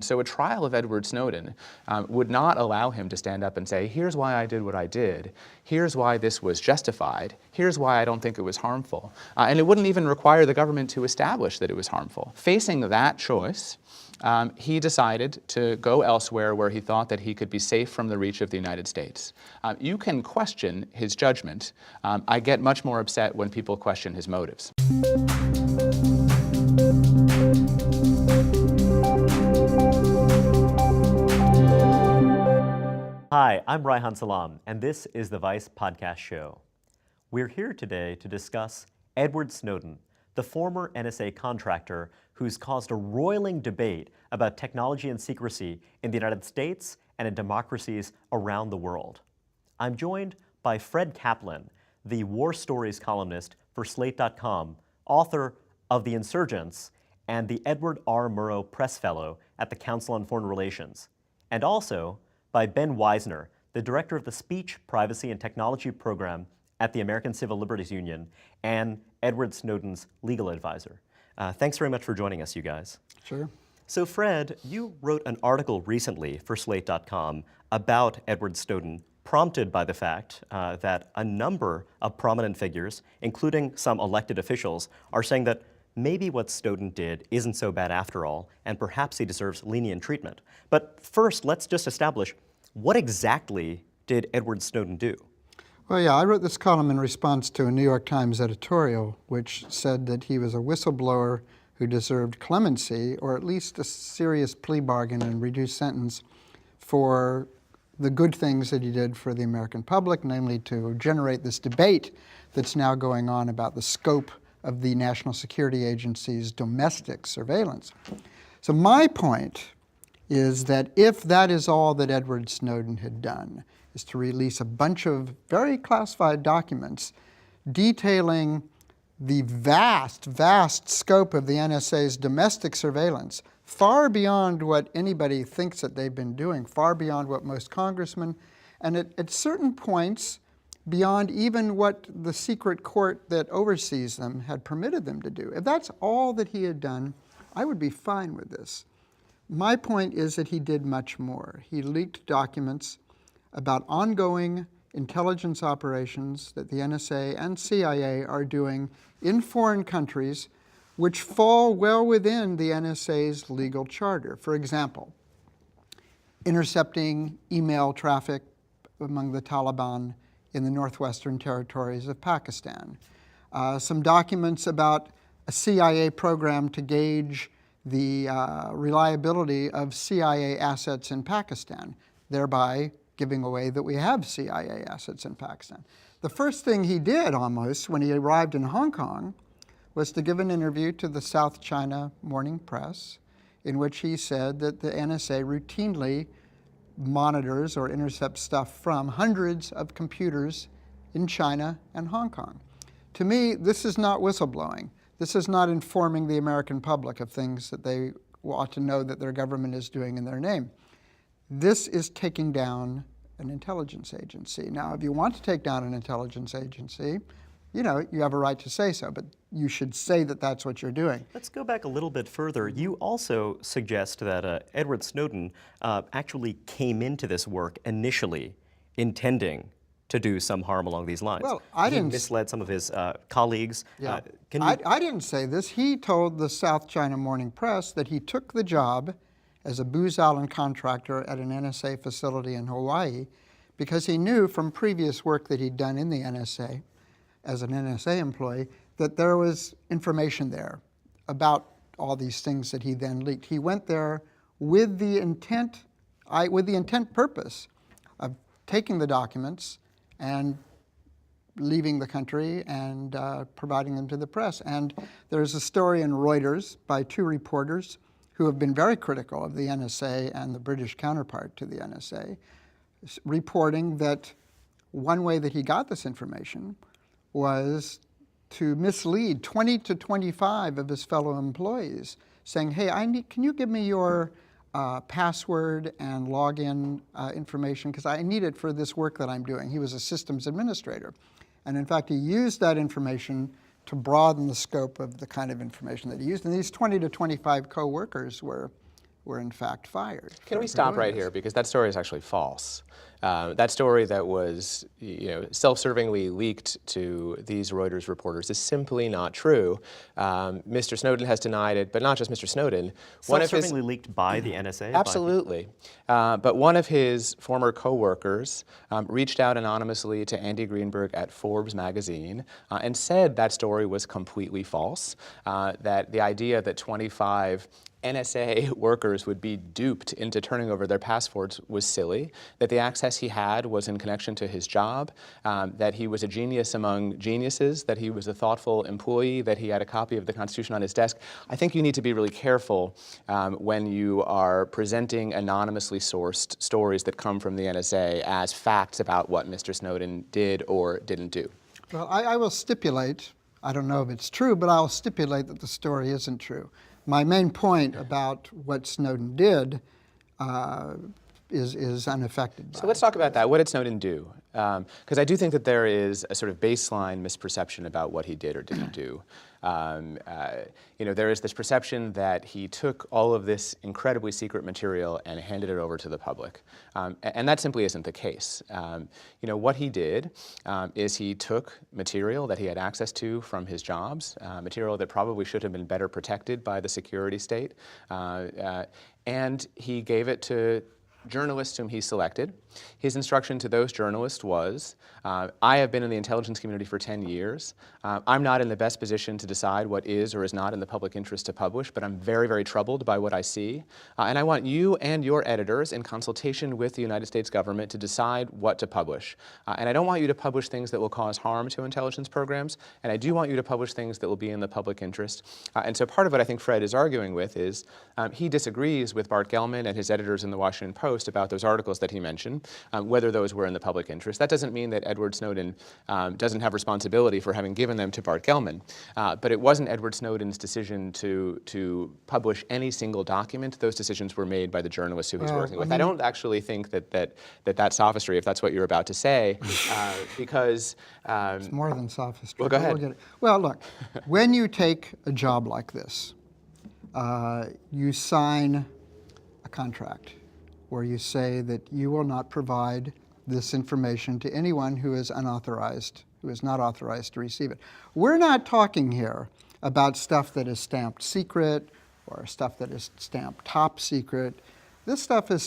So a trial of Edward Snowden would not allow him to stand up and say, here's why I did what I did, here's why this was justified, here's why I don't think it was harmful. And it wouldn't even require the government to establish that it was harmful. Facing that choice, he decided to go elsewhere where he thought that he could be safe from the reach of the United States. You can question his judgment. I get much more upset when people question his motives. Hi, I'm Raihan Salam, and this is the Vice Podcast Show. We're here today to discuss Edward Snowden, the former NSA contractor who's caused a roiling debate about technology and secrecy in the United States and in democracies around the world. I'm joined by Fred Kaplan, the war stories columnist for Slate.com, author of The Insurgents, and the Edward R. Murrow Press Fellow at the Council on Foreign Relations, and also by Ben Weisner, the director of the Speech, Privacy, and Technology Program at the American Civil Liberties Union and Edward Snowden's legal advisor. Thanks very much for joining us, you guys. Sure. So Fred, you wrote an article recently for Slate.com about Edward Snowden, prompted by the fact that a number of prominent figures, including some elected officials, are saying that maybe what Snowden did isn't so bad after all, and perhaps he deserves lenient treatment. But first, let's just establish, what exactly did Edward Snowden do? Well, yeah, I wrote this column in response to a New York Times editorial which said that he was a whistleblower who deserved clemency, or at least a serious plea bargain and reduced sentence for the good things that he did for the American public, namely to generate this debate that's now going on about the scope of the National Security Agency's domestic surveillance. So my point is that if that is all that Edward Snowden had done, is to release a bunch of very classified documents detailing the vast, vast scope of the NSA's domestic surveillance, far beyond what anybody thinks that they've been doing, far beyond what most congressmen, and at certain points, beyond even what the secret court that oversees them had permitted them to do. If that's all that he had done, I would be fine with this. My point is that he did much more. He leaked documents about ongoing intelligence operations that the NSA and CIA are doing in foreign countries which fall well within the NSA's legal charter. For example, intercepting email traffic among the Taliban in the northwestern territories of Pakistan. Some documents about a CIA program to gauge the reliability of CIA assets in Pakistan, thereby giving away that we have CIA assets in Pakistan. The first thing he did almost when he arrived in Hong Kong was to give an interview to the South China Morning Press in which he said that the NSA routinely monitors or intercepts stuff from hundreds of computers in China and Hong Kong. To me, this is not whistleblowing. This is not informing the American public of things that they ought to know that their government is doing in their name. This is taking down an intelligence agency. Now, if you want to take down an intelligence agency, you have a right to say so, but you should say that that's what you're doing. Let's go back a little bit further. You also suggest that Edward Snowden actually came into this work initially intending to do some harm along these lines. Well, he misled some of his colleagues. Yeah. I didn't say this. He told the South China Morning Press that he took the job as a Booz Allen contractor at an NSA facility in Hawaii because he knew from previous work that he'd done in the NSA as an NSA employee that there was information there about all these things that he then leaked. He went there with the intent purpose of taking the documents and leaving the country and providing them to the press. And there's a story in Reuters by two reporters who have been very critical of the NSA and the British counterpart to the NSA, reporting that one way that he got this information was to mislead 20 to 25 of his fellow employees, saying, hey, can you give me your password and login information, because I need it for this work that I'm doing. He was a systems administrator. And in fact, he used that information to broaden the scope of the kind of information that he used. And these 20 to 25 co-workers were were in fact fired. Can we stop right here, because that story is actually false. That story that was, self-servingly leaked to these Reuters reporters is simply not true. Mr. Snowden has denied it, but not just Mr. Snowden. Self-servingly leaked by the NSA? Absolutely. But one of his former co-workers reached out anonymously to Andy Greenberg at Forbes magazine and said that story was completely false, that the idea that 25 NSA workers would be duped into turning over their passports was silly, that the access he had was in connection to his job, that he was a genius among geniuses, that he was a thoughtful employee, that he had a copy of the Constitution on his desk. I think you need to be really careful when you are presenting anonymously sourced stories that come from the NSA as facts about what Mr. Snowden did or didn't do. Well, I will stipulate, I don't know if it's true, but I'll stipulate that the story isn't true. My main point about what Snowden did is unaffected by So let's talk about that. What did Snowden do? Because I do think that there is a sort of baseline misperception about what he did or didn't do. There is this perception that he took all of this incredibly secret material and handed it over to the public. And that simply isn't the case. What he did is he took material that he had access to from his jobs, material that probably should have been better protected by the security state, and he gave it to journalists whom he selected. His instruction to those journalists was, I have been in the intelligence community for 10 years. I'm not in the best position to decide what is or is not in the public interest to publish, but I'm very, very troubled by what I see. And I want you and your editors, in consultation with the United States government, to decide what to publish. And I don't want you to publish things that will cause harm to intelligence programs, and I do want you to publish things that will be in the public interest. And so part of what I think Fred is arguing with is he disagrees with Bart Gellman and his editors in the Washington Post about those articles that he mentioned, whether those were in the public interest. That doesn't mean that Edward Snowden doesn't have responsibility for having given them to Bart Gellman, but it wasn't Edward Snowden's decision to publish any single document. Those decisions were made by the journalists who he's working with. I don't actually think that's sophistry, if that's what you're about to say, because... it's more than sophistry. Well, go ahead. Well, look, when you take a job like this, you sign a contract where you say that you will not provide this information to anyone who is unauthorized, who is not authorized to receive it. We're not talking here about stuff that is stamped secret or stuff that is stamped top secret. This stuff is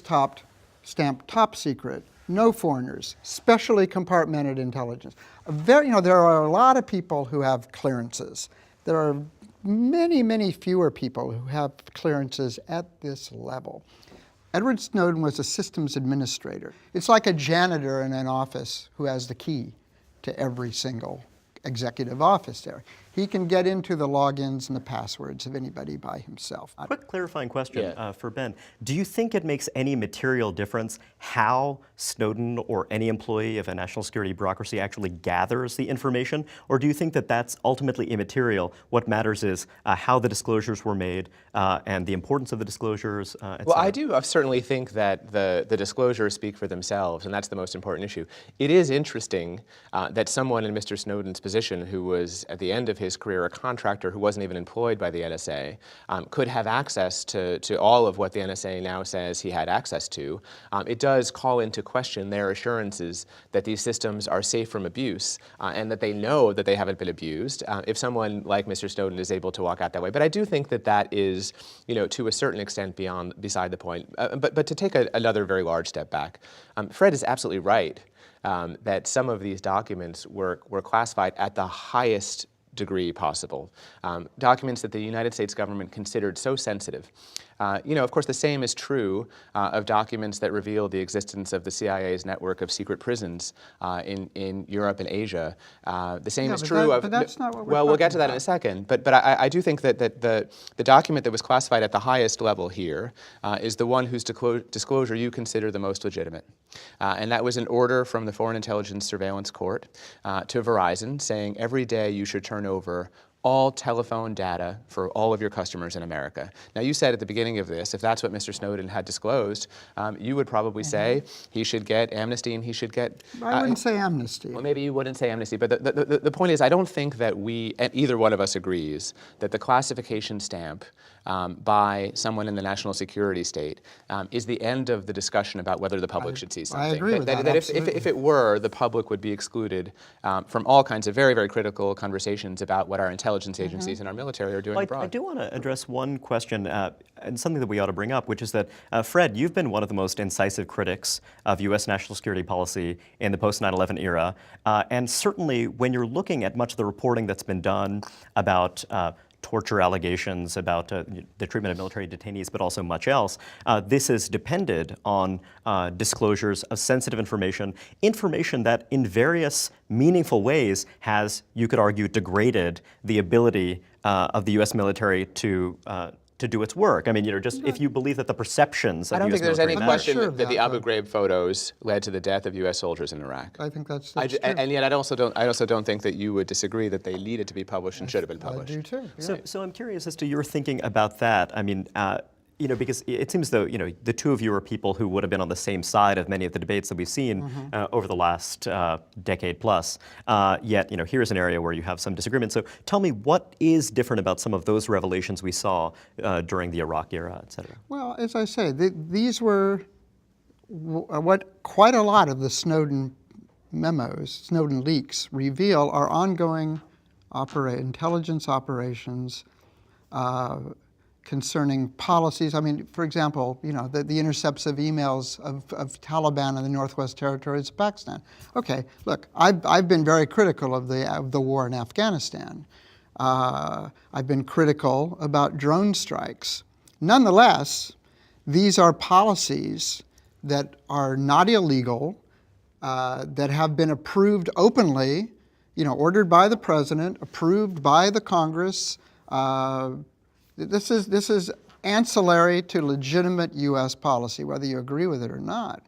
stamped top secret, no foreigners, specially compartmented intelligence. There are a lot of people who have clearances. There are many, many fewer people who have clearances at this level. Edward Snowden was a systems administrator. It's like a janitor in an office who has the key to every single executive office there. He can get into the logins and the passwords of anybody by himself. Quick clarifying question for Ben. Do you think it makes any material difference how Snowden or any employee of a national security bureaucracy actually gathers the information? Or do you think that that's ultimately immaterial? What matters is how the disclosures were made and the importance of the disclosures, et Well, cetera? I do certainly think that the disclosures speak for themselves, and that's the most important issue. It is interesting that someone in Mr. Snowden's position, who was at the end of his career a contractor who wasn't even employed by the NSA, could have access to all of what the NSA now says he had access to. It does call into question their assurances that these systems are safe from abuse and that they know that they haven't been abused if someone like Mr. Snowden is able to walk out that way. But I do think that that is, to a certain extent beside the point. But to take another very large step back, Fred is absolutely right that some of these documents were classified at the highest degree possible. Documents that the United States government considered so sensitive. Of course, the same is true of documents that reveal the existence of the CIA's network of secret prisons in Europe and Asia. The same is true of... But that's not what we're Well, we'll get to that talking in a second. But I do think that the document that was classified at the highest level here is the one whose disclosure you consider the most legitimate. And that was an order from the Foreign Intelligence Surveillance Court to Verizon saying every day you should turn over all telephone data for all of your customers in America. Now, you said at the beginning of this, if that's what Mr. Snowden had disclosed, you would probably say he should get amnesty and he should get... I wouldn't say amnesty. Well, maybe you wouldn't say amnesty, but the point is I don't think that either one of us agrees that the classification stamp by someone in the national security state is the end of the discussion about whether the public should see something. I agree with that, That if it were, the public would be excluded from all kinds of very, very critical conversations about what our intelligence agencies and our military are doing abroad. I do want to address one question, and something that we ought to bring up, which is that, Fred, you've been one of the most incisive critics of U.S. national security policy in the post-9/11 era, and certainly when you're looking at much of the reporting that's been done about torture allegations, about the treatment of military detainees, but also much else, this has depended on disclosures of sensitive information, information that in various meaningful ways has, you could argue, degraded the ability of the U.S. military to do its work. I mean, just if you believe that the perceptions of I don't the US think there's any military question sure of that the that, Abu Ghraib photos led to the death of U.S. soldiers in Iraq. I think that's true. And yet, I also don't think that you would disagree that they needed to be published and should have been published. I do too. So I'm curious as to your thinking about that. I mean, because it seems though, the two of you are people who would have been on the same side of many of the debates that we've seen over the last decade plus. Yet, here's an area where you have some disagreement. So tell me, what is different about some of those revelations we saw during the Iraq era, et cetera? Well, as I say, these were what quite a lot of the Snowden memos, Snowden leaks, reveal are ongoing intelligence operations concerning policies. I mean, for example, the intercepts of emails of Taliban in the Northwest Territories of Pakistan. Okay, look, I've been very critical of the war in Afghanistan. I've been critical about drone strikes. Nonetheless, these are policies that are not illegal, that have been approved openly, ordered by the president, approved by the Congress. This is ancillary to legitimate U.S. policy, whether you agree with it or not.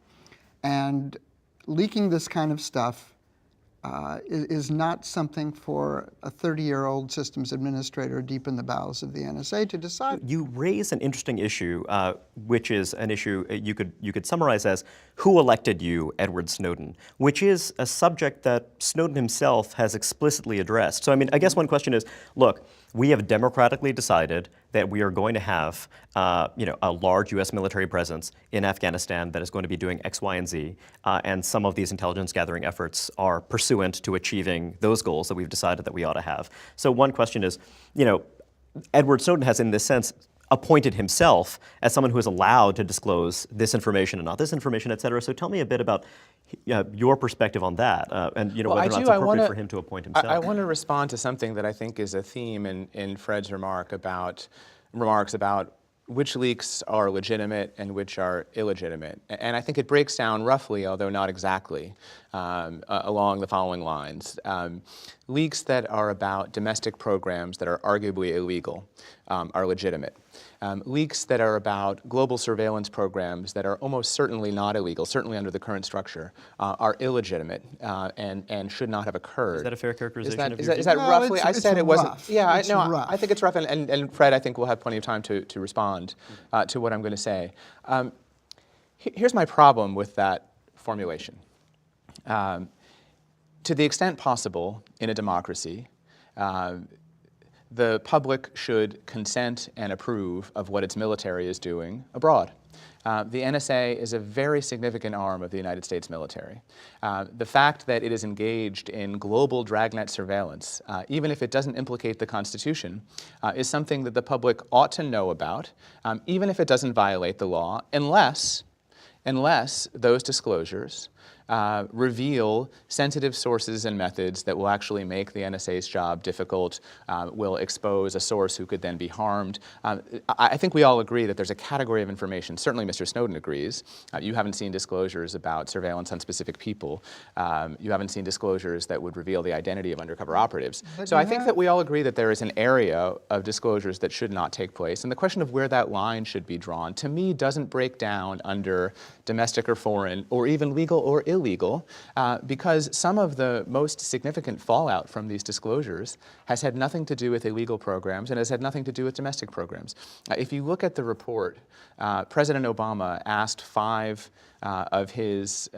And leaking this kind of stuff is not something for a 30-year-old systems administrator deep in the bowels of the NSA to decide. You raise an interesting issue, which is an issue you could summarize as who elected you, Edward Snowden, which is a subject that Snowden himself has explicitly addressed. So, I mean, I guess one question is, look, we have democratically decided that we are going to have, a large U.S. military presence in Afghanistan that is going to be doing X, Y, and Z, and some of these intelligence gathering efforts are pursuant to achieving those goals that we've decided that we ought to have. So one question is, Edward Snowden has, in this sense, appointed himself as someone who is allowed to disclose this information and not this information, et cetera. So tell me a bit about your perspective on that, and whether or not it's appropriate for him to appoint himself. I want to respond to something that I think is a theme in Fred's remarks about which leaks are legitimate and which are illegitimate. And I think it breaks down roughly, although not exactly, along the following lines. Leaks that are about domestic programs that are arguably illegal are legitimate. Leaks that are about global surveillance programs that are almost certainly not illegal, certainly under the current structure, are illegitimate and should not have occurred. Is that a fair characterization of is your that Well, roughly? I it's said it wasn't. rough. Yeah, It's no, rough. I think it's rough, and Fred, I think we'll have plenty of time to respond to what I'm going to say. Here's my problem with that formulation. To the extent possible in a democracy, the public should consent and approve of what its military is doing abroad. The NSA is a very significant arm of the United States military. The fact that it is engaged in global dragnet surveillance, even if it doesn't implicate the Constitution, is something that the public ought to know about, even if it doesn't violate the law, unless those disclosures reveal sensitive sources and methods that will actually make the NSA's job difficult, will expose a source who could then be harmed. I think we all agree that there's a category of information, certainly Mr. Snowden agrees. You haven't seen disclosures about surveillance on specific people. You haven't seen disclosures that would reveal the identity of undercover operatives. So I think that we all agree that there is an area of disclosures that should not take place. And the question of where that line should be drawn, to me, doesn't break down under domestic or foreign, or even legal or or illegal because some of the most significant fallout from these disclosures has had nothing to do with illegal programs and has had nothing to do with domestic programs. If you look at the report, President Obama asked 5 of his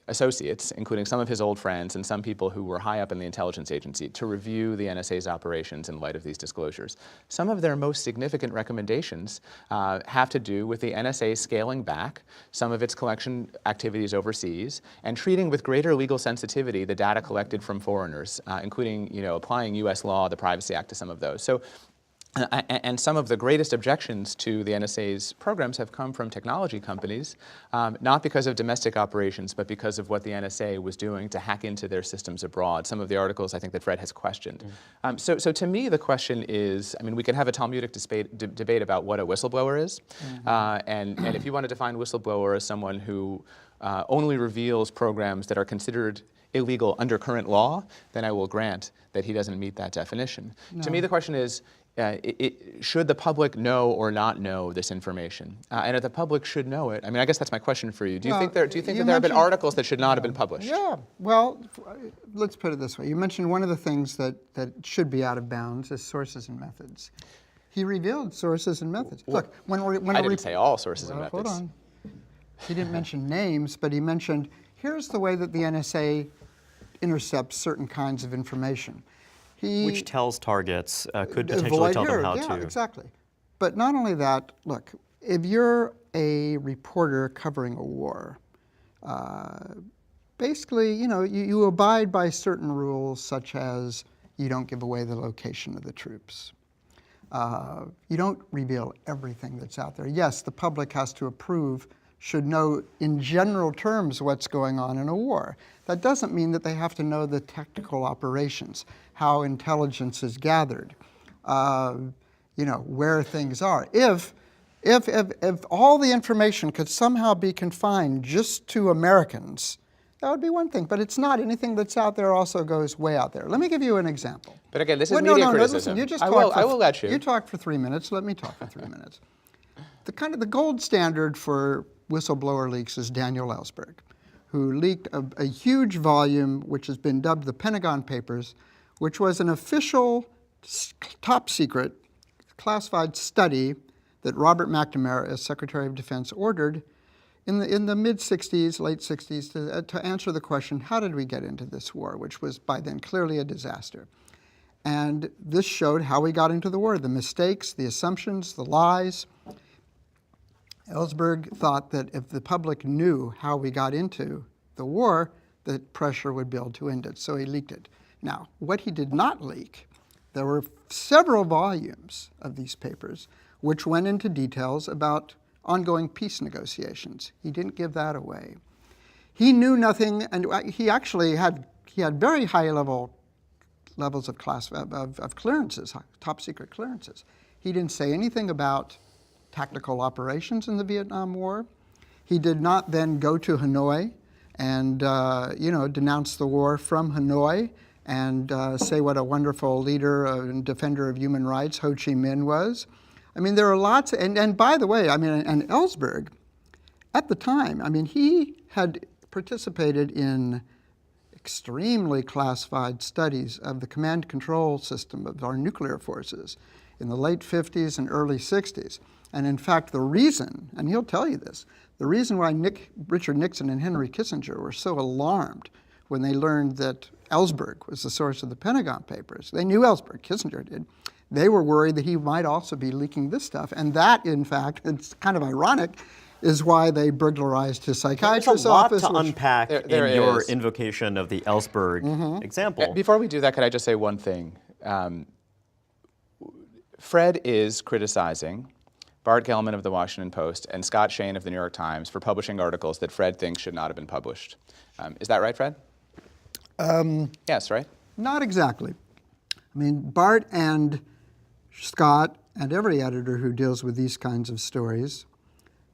associates, including some of his old friends and some people who were high up in the intelligence agency, to review the NSA's operations in light of these disclosures. Some of their most significant recommendations have to do with the NSA scaling back some of its collection activities overseas and treating with greater legal sensitivity the data collected from foreigners, including applying U.S. law, the Privacy Act, to some of those. So. And some of the greatest objections to the NSA's programs have come from technology companies, not because of domestic operations, but because of what the NSA was doing to hack into their systems abroad. Some of the articles I think that Fred has questioned. So to me, the question is, we can have a Talmudic debate about what a whistleblower is. And if you want to define whistleblower as someone who only reveals programs that are considered illegal under current law, then I will grant that he doesn't meet that definition. No. To me, the question is, should the public know or not know this information? And if the public should know it, I guess that's my question for you. Do you think that there have been articles that should not have been published? Yeah, well, let's put it this way. You mentioned one of the things that should be out of bounds is sources and methods. He revealed sources and methods. Look, when I didn't say all sources and methods. Hold on. He didn't mention names, but he mentioned, here's the way that the NSA intercepts certain kinds of information. Which tells targets, could potentially tell them how to. Yeah, exactly. But not only that, look, if you're a reporter covering a war, basically, you abide by certain rules, such as you don't give away the location of the troops. You don't reveal everything that's out there. Yes, the public has to approve, should know in general terms what's going on in a war. That doesn't mean that they have to know the tactical operations, how intelligence is gathered, where things are. If all the information could somehow be confined just to Americans, that would be one thing. But it's not. Anything that's out there also goes way out there. Let me give you an example. But again, this is media criticism. Listen, you just I will let you. You talked for 3 minutes. Let me talk for 3 minutes. The gold standard for whistleblower leaks is Daniel Ellsberg, who leaked a huge volume which has been dubbed the Pentagon Papers, which was an official, top secret, classified study that Robert McNamara, as Secretary of Defense, ordered in the mid-'60s, late '60s, to answer the question, how did we get into this war, which was by then clearly a disaster. And this showed how we got into the war, the mistakes, the assumptions, the lies. Ellsberg thought that if the public knew how we got into the war, the pressure would build to end it, so he leaked it. Now, what he did not leak, there were several volumes of these papers which went into details about ongoing peace negotiations. He didn't give that away. He knew nothing, and he actually had very high levels of clearances, top secret clearances. He didn't say anything about tactical operations in the Vietnam War. He did not then go to Hanoi and denounce the war from Hanoi and say what a wonderful leader and defender of human rights Ho Chi Minh was. There are lots, and by the way, and Ellsberg, at the time, he had participated in extremely classified studies of the command control system of our nuclear forces in the late 50s and early 60s. And in fact, the reason, and he'll tell you this, the reason why Richard Nixon and Henry Kissinger were so alarmed when they learned that Ellsberg was the source of the Pentagon Papers, they knew Ellsberg, Kissinger did, they were worried that he might also be leaking this stuff. And that, in fact, it's kind of ironic, is why they burglarized his psychiatrist's office. There's a lot to unpack in your invocation of the Ellsberg example. Before we do that, could I just say one thing? Fred is criticizing Bart Gellman of the Washington Post and Scott Shane of the New York Times for publishing articles that Fred thinks should not have been published. Is that right, Fred? Yes, right? Not exactly. Bart and Scott and every editor who deals with these kinds of stories,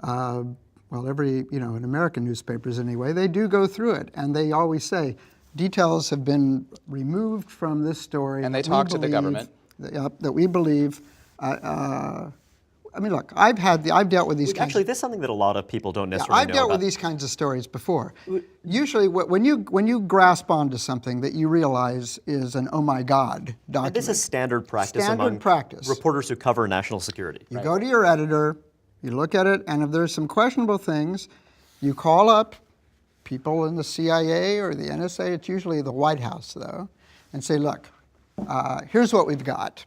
in American newspapers anyway, they do go through it, and they always say, details have been removed from this story. And they talk to the government. That we believe I mean, look, I've dealt with these kinds. Actually, this is something that a lot of people don't Yeah, necessarily I've know dealt about. with these kinds of stories before. Usually, when you grasp onto something that you realize is an oh my God document. And this is standard practice among reporters who cover national security. You go to your editor, you look at it, and if there's some questionable things, you call up people in the CIA or the NSA. It's usually the White House, though, and say, look, here's what we've got.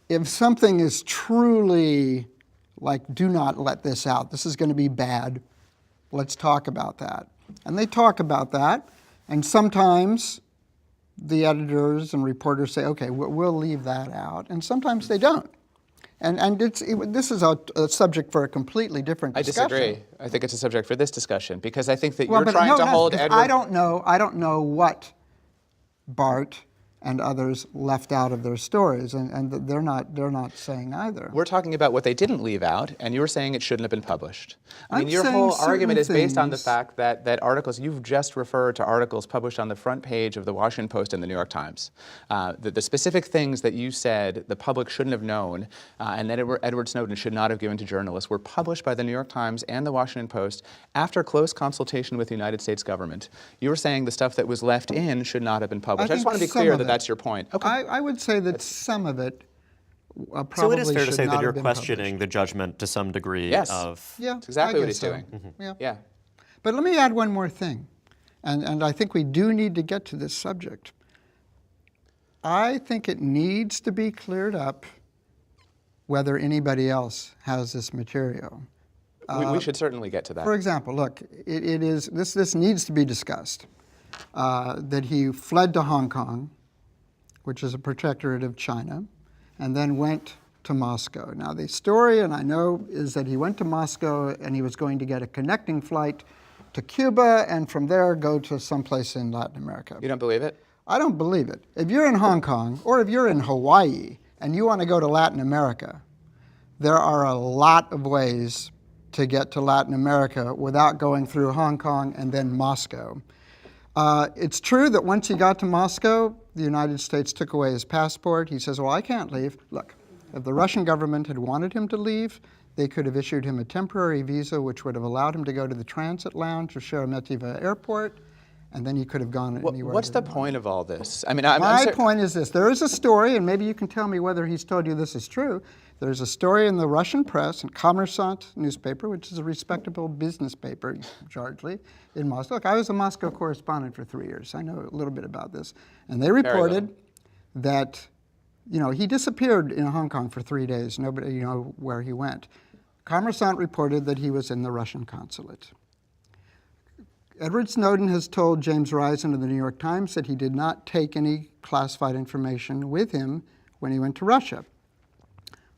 If something is truly like, do not let this out, this is going to be bad, let's talk about that. And they talk about that, and sometimes the editors and reporters say, okay, we'll leave that out, and sometimes they don't. And this is a subject for a completely different discussion. I disagree. I think it's a subject for this discussion, because I think that you're trying to hold Edward... I don't know what Bart and others left out of their stories, and they're not saying either. We're talking about what they didn't leave out, and you're saying it shouldn't have been published. I mean, your whole argument is based on the fact that articles, you've just referred to articles published on the front page of the Washington Post and the New York Times. The specific things that you said the public shouldn't have known, and that Edward Snowden should not have given to journalists, were published by the New York Times and the Washington Post after close consultation with the United States government. You were saying the stuff that was left in should not have been published. I just want to be clear that that's your point. Okay. I would say that some of it probably So it is fair to should say not that you're have been questioning published. the judgment to some degree Yes. of... Yeah, That's exactly I what guess he's doing. Yeah. Yeah. But let me add one more thing, and I think we do need to get to this subject. I think it needs to be cleared up whether anybody else has this material. We should certainly get to that. For example, look, this needs to be discussed, that he fled to Hong Kong, which is a protectorate of China, and then went to Moscow. Now the story, and I know, is that he went to Moscow and he was going to get a connecting flight to Cuba and from there go to someplace in Latin America. You don't believe it? I don't believe it. If you're in Hong Kong or if you're in Hawaii and you want to go to Latin America, there are a lot of ways to get to Latin America without going through Hong Kong and then Moscow. It's true that once he got to Moscow, the United States took away his passport. He says, well, I can't leave. Look, if the Russian government had wanted him to leave, they could have issued him a temporary visa, which would have allowed him to go to the transit lounge of Sheremetyevo Airport, and then he could have gone anywhere. What's the point of all this? I mean, My point is this. There is a story, and maybe you can tell me whether he's told you this is true. There's a story in the Russian press, in Kommersant newspaper, which is a respectable business paper, largely, in Moscow. Look, I was a Moscow correspondent for 3 years. I know a little bit about this. And they reported that, he disappeared in Hong Kong for 3 days. Nobody knew where he went. Kommersant reported that he was in the Russian consulate. Edward Snowden has told James Risen of the New York Times that he did not take any classified information with him when he went to Russia.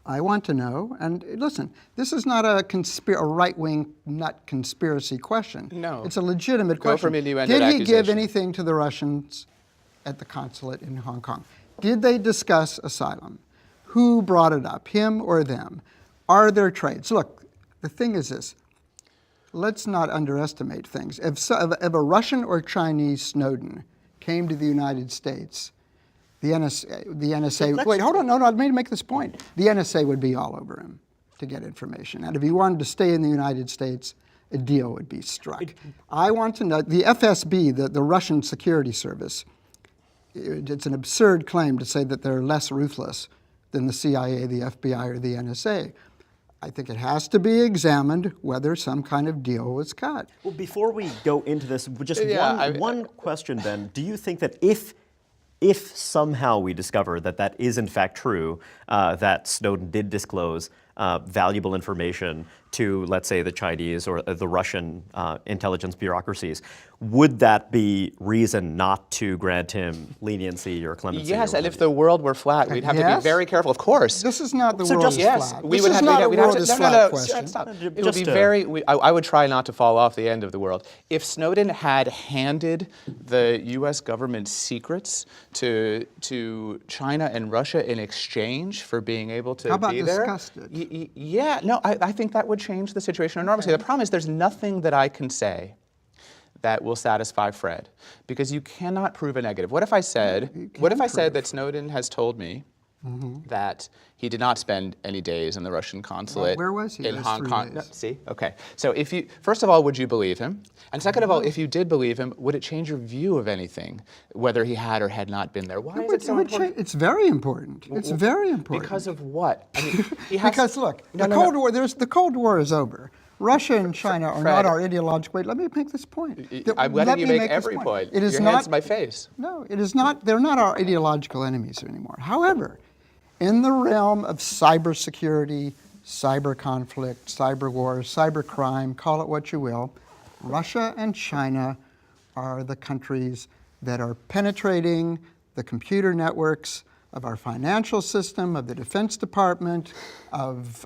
I want to know, and listen, this is not a right-wing nut conspiracy question. No. It's a legitimate question. From innuendo Did to he give accusation. anything to the Russians at the consulate in Hong Kong? Did they discuss asylum? Who brought it up, him or them? Are there trades? Look, the thing is this. Let's not underestimate things. If a Russian or Chinese Snowden came to the United States, the NSA wait, hold on, no, let me make this point. The NSA would be all over him to get information. And if he wanted to stay in the United States, a deal would be struck. I want to know, the FSB, the Russian security service, it's an absurd claim to say that they're less ruthless than the CIA, the FBI, or the NSA. I think it has to be examined whether some kind of deal was cut. Well, before we go into this, just one question then. Do you think that if somehow we discover that that is in fact true, that Snowden did disclose valuable information to, let's say, the Chinese or the Russian intelligence bureaucracies, would that be reason not to grant him leniency or clemency? Yes, and if the world were flat, we'd have to be very careful. Of course. This is not the world is flat. We this would is have not to, a we'd have world to, is no, flat no, no, question. stop. It would be very, I would try not to fall off the end of the world. If Snowden had handed the US government secrets to China and Russia in exchange for being able to How about be there. discussed it? Yeah, no, I think that would change the situation enormously. The problem is there's nothing that I can say that will satisfy Fred, because you cannot prove a negative. What if I said that Snowden has told me that he did not spend any days in the Russian consulate where was he in those Hong 3 Kong. days? No, see, okay. So if you, first of all, would you believe him? And second of all, if you did believe him, would it change your view of anything, whether he had or had not been there? Why is it so important? It's very important. It's very important. Because of what? I mean, he has, Because look, No, the no, Cold no. War. The Cold War is over. Russia and China are Fred, not our ideological. Wait, let me make this point. I'm Let letting you me make this every point. It is Your not hands to my face. No, it is not. They're not our ideological enemies anymore. However, in the realm of cybersecurity, cyber conflict, cyber wars, cyber crime, call it what you will, Russia and China are the countries that are penetrating the computer networks of our financial system, of the Defense Department, of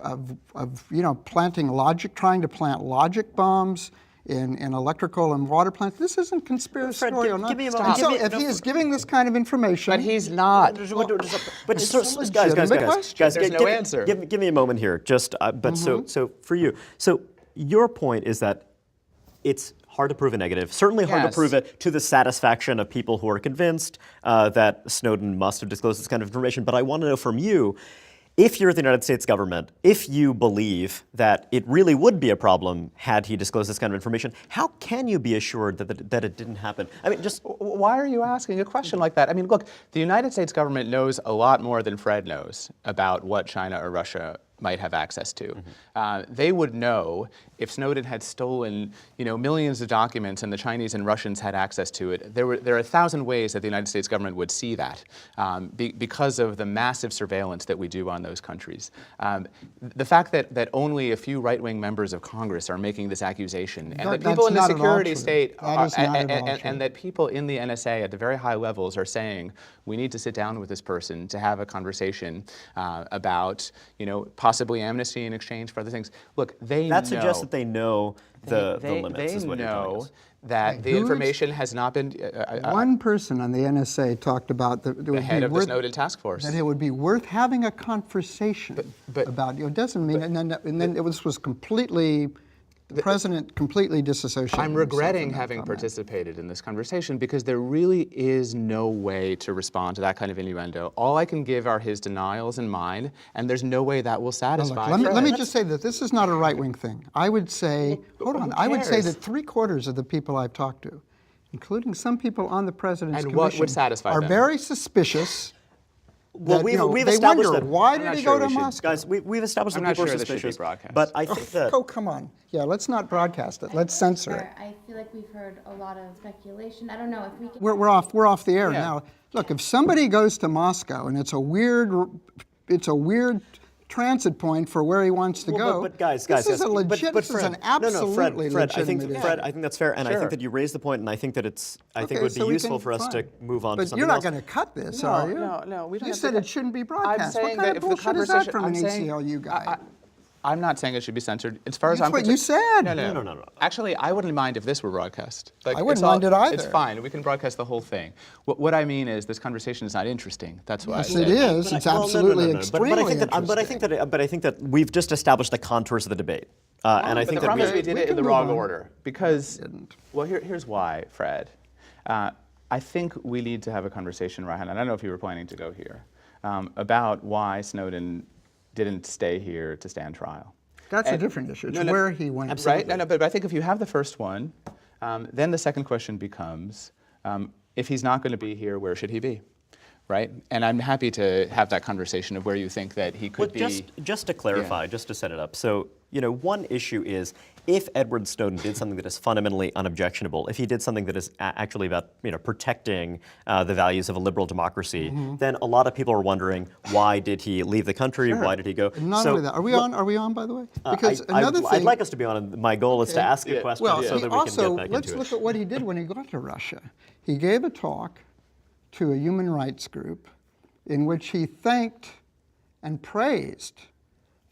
planting logic, trying to plant logic bombs in electrical and water plants. This isn't conspiratorial. Fred, give me a moment. So if he is giving this kind of information, But he's not. But It's just, a guys, legitimate question. There's no answer. Give me a moment here. Just, but so for you, so your point is that it's hard to prove a negative. Certainly hard to Yes. prove it to the satisfaction of people who are convinced that Snowden must have disclosed this kind of information. But I want to know from you, if you're the United States government, if you believe that it really would be a problem had he disclosed this kind of information, how can you be assured that it didn't happen? I mean, just Why are you asking a question like that? I mean, look, the United States government knows a lot more than Fred knows about what China or Russia might have access to. They would know if Snowden had stolen, millions of documents and the Chinese and Russians had access to it. There are 1,000 ways that the United States government would see that because of the massive surveillance that we do on those countries. The fact that only a few right-wing members of Congress are making this accusation, and that people in the That's not at all security true. state That is not at all true. and that people in the NSA at the very high levels are saying we need to sit down with this person to have a conversation about, possibly amnesty in exchange for other things. Look, they that know. suggests that they know the they limits, is what you're telling know us. that the who's- information has not been. one person on the NSA talked about that The head of the Snowden task force. that it would be worth having a conversation but- about. It doesn't mean, and then it was completely. The president completely disassociated. I'm himself regretting in that having comment. participated in this conversation because there really is no way to respond to that kind of innuendo. All I can give are his denials and mine, and there's no way that will Now, satisfy. look, let me Fred. just say that this is not a right-wing thing. I would say, hold on, I would say cares? that 3/4 of the people I've talked to, including some people on the president's And what commission, would satisfy are them? very suspicious. Well, that, we've they established wonder, that. why I'm did not he sure go to we should- Moscow? Guys, we've established I'm that not people sure are this should be suspicious. broadcast. But I think that Oh, come on. Yeah, let's not broadcast it. Let's censor it. I feel like we've heard a lot of speculation. I don't know if we can. We're off the air Yeah. now. Look, if somebody goes to Moscow and it's a weird transit point for where he wants to go. But guys, this is a but legit. This is Fred, an absolutely Fred, I think legitimate issue. Fred, I think that's fair, and I Sure. think that you raised the point, and I think that I think it would be so we useful can- for us to fine. move on to But something you're not else. going to cut this, No, are you? no, we don't You have said to it cut- shouldn't be I'm broadcast. saying What kind that of if the bullshit is that conversation, from I'm an saying, ACLU guy? I'm not saying it should be censored. As far as That's I'm what you concerned- said. No. Actually, I wouldn't mind if this were broadcast. I it's wouldn't mind it either. It's fine. We can broadcast the whole thing. What I mean is this conversation is not interesting. That's why Yes, I said it is. But It's I- well, absolutely no. extremely But I think that interesting. but I think that we've just established the contours of the debate, and I But think the that problem is we did we it in can the move wrong on. order because, Didn't. well, here's why, Fred. I think we need to have a conversation, Ryan, and I don't know if you were planning to go here, about why Snowden didn't stay here to stand trial. That's a And- different issue. It's No, no, where he went. Right? No, but I think if you have the first one, then the second question becomes, if he's not going to be here, where should he be? Right? And I'm happy to have that conversation of where you think that he could Well, be. just to clarify, just to set it up. So, one issue is if Edward Snowden did something that is fundamentally unobjectionable, if he did something that is actually about protecting the values of a liberal democracy, then a lot of people are wondering why did he leave the country? Why did he go? And not So, only that, are we on? Are we on? By the way, because another thing. I'd like us to be on. And my goal is to Okay. ask a question Well, so he that we also, can get back let's into look it. at what he did when he got to Russia. He gave a talk to a human rights group in which he thanked and praised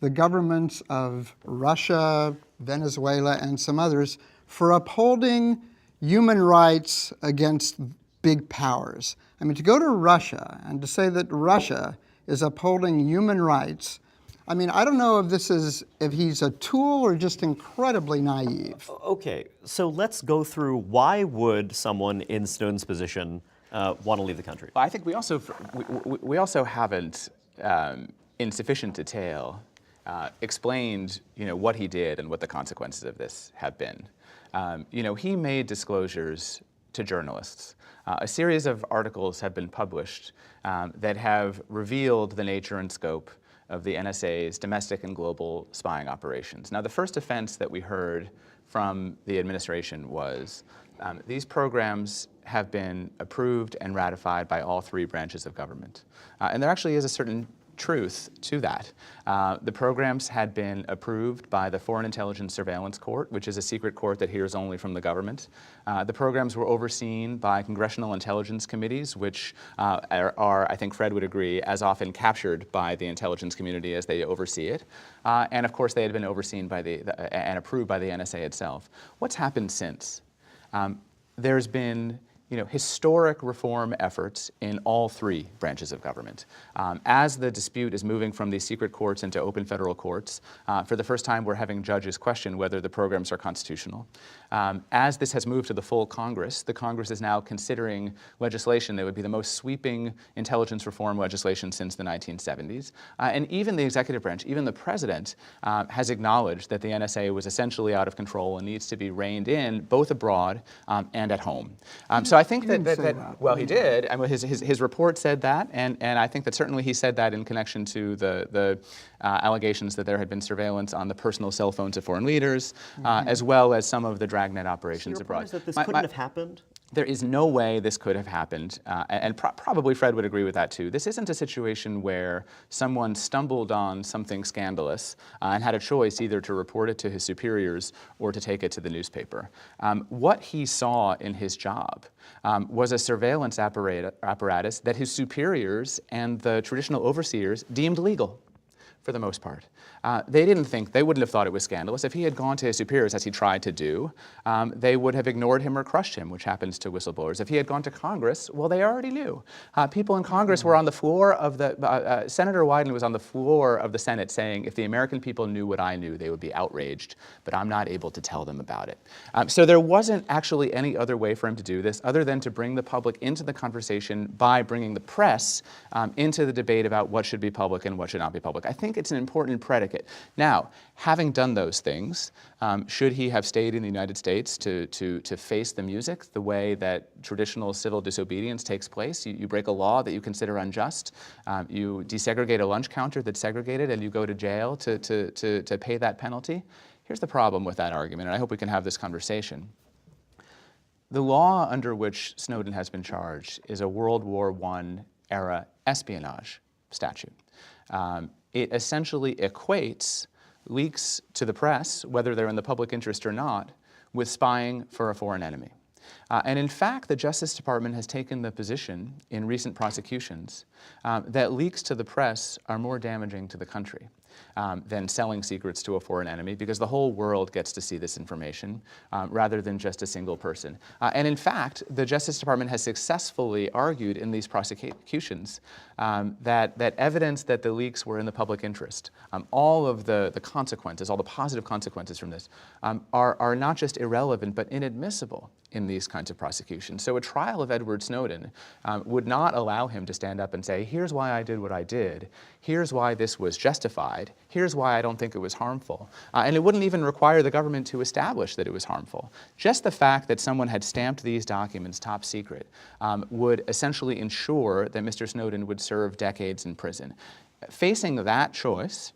the governments of Russia, Venezuela, and some others for upholding human rights against big powers. I mean, to go to Russia and to say that Russia is upholding human rights, I mean, I don't know if he's a tool or just incredibly naive. Okay, so let's go through why would someone in Snowden's position want to leave the country? I think we also haven't in sufficient detail, explained what he did and what the consequences of this have been. He made disclosures to journalists. A series of articles have been published that have revealed the nature and scope of the NSA's domestic and global spying operations. Now, the first offense that we heard from the administration was these programs have been approved and ratified by all three branches of government. And there actually is a certain truth to that. The programs had been approved by the Foreign Intelligence Surveillance Court, which is a secret court that hears only from the government. The programs were overseen by congressional intelligence committees, which are, I think Fred would agree, as often captured by the intelligence community as they oversee it. And of course, they had been overseen by and approved by the NSA itself. What's happened since? There's been historic reform efforts in all three branches of government. As the dispute is moving from these secret courts into open federal courts, for the first time we're having judges question whether the programs are constitutional. As this has moved to the full Congress, the Congress is now considering legislation that would be the most sweeping intelligence reform legislation since the 1970s. And even the executive branch, even the president, has acknowledged that the NSA was essentially out of control and needs to be reined in both abroad and at home. So I think that well, he did. I mean, his report said that, and I think that certainly he said that in connection to the allegations that there had been surveillance on the personal cell phones of foreign leaders, as well as some of the dragnet operations abroad. So your point is that this couldn't have happened? There is no way this could have happened, and probably Fred would agree with that too. This isn't a situation where someone stumbled on something scandalous and had a choice either to report it to his superiors or to take it to the newspaper. What he saw in his job was a surveillance apparatus that his superiors and the traditional overseers deemed legal, for the most part. They wouldn't have thought it was scandalous. If he had gone to his superiors, as he tried to do, they would have ignored him or crushed him, which happens to whistleblowers. If he had gone to Congress, well, they already knew. People in Congress were on the floor of Senator Wyden was on the floor of the Senate saying, if the American people knew what I knew, they would be outraged, but I'm not able to tell them about it. So there wasn't actually any other way for him to do this other than to bring the public into the conversation by bringing the press into the debate about what should be public and what should not be public. I think it's an important predicate. Now, having done those things, should he have stayed in the United States to face the music the way that traditional civil disobedience takes place? You break a law that you consider unjust, you desegregate a lunch counter that's segregated, and you go to jail to pay that penalty? Here's the problem with that argument, and I hope we can have this conversation. The law under which Snowden has been charged is a World War I era espionage statute. It essentially equates leaks to the press, whether they're in the public interest or not, with spying for a foreign enemy. And in fact, the Justice Department has taken the position in recent prosecutions that leaks to the press are more damaging to the country than selling secrets to a foreign enemy, because the whole world gets to see this information rather than just a single person. And in fact, the Justice Department has successfully argued in these prosecutions that evidence that the leaks were in the public interest, all of the consequences, all the positive consequences from this, are not just irrelevant but inadmissible in these kinds of prosecutions. So a trial of Edward Snowden would not allow him to stand up and say, here's why I did what I did, here's why this was justified, here's why I don't think it was harmful. And it wouldn't even require the government to establish that it was harmful. Just the fact that someone had stamped these documents top secret would essentially ensure that Mr. Snowden would serve decades in prison. Facing that choice,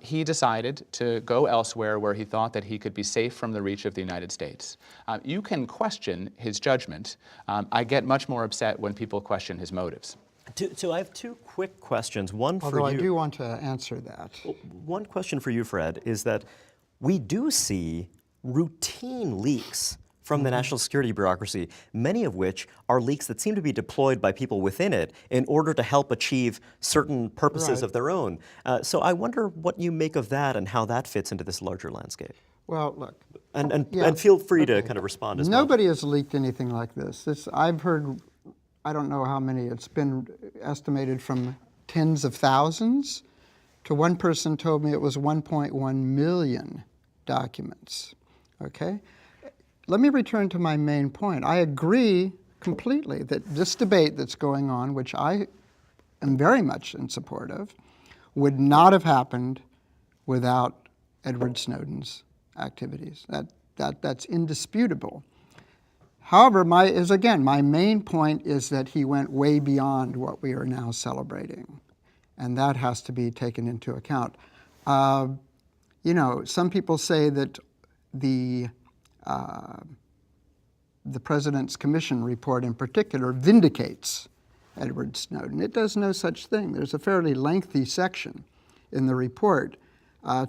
he decided to go elsewhere where he thought that he could be safe from the reach of the United States. You can question his judgment. I get much more upset when people question his motives. So I have two quick questions. One for you. Although I do want to answer that. One question for you, Fred, is that we do see routine leaks from the national security bureaucracy, many of which are leaks that seem to be deployed by people within it in order to help achieve certain purposes of their own. So I wonder what you make of that and how that fits into this larger landscape. Well, look. And feel free to kind of respond as well. Nobody has leaked anything like this. I've heard, I don't know how many, it's been estimated from tens of thousands to one person told me it was 1.1 million documents, okay? Let me return to my main point. I agree completely that this debate that's going on, which I am very much in support of, would not have happened without Edward Snowden's activities. That's indisputable. However, my main point is that he went way beyond what we are now celebrating, and that has to be taken into account. Some people say that the President's Commission report in particular vindicates Edward Snowden. It does no such thing. There's a fairly lengthy section in the report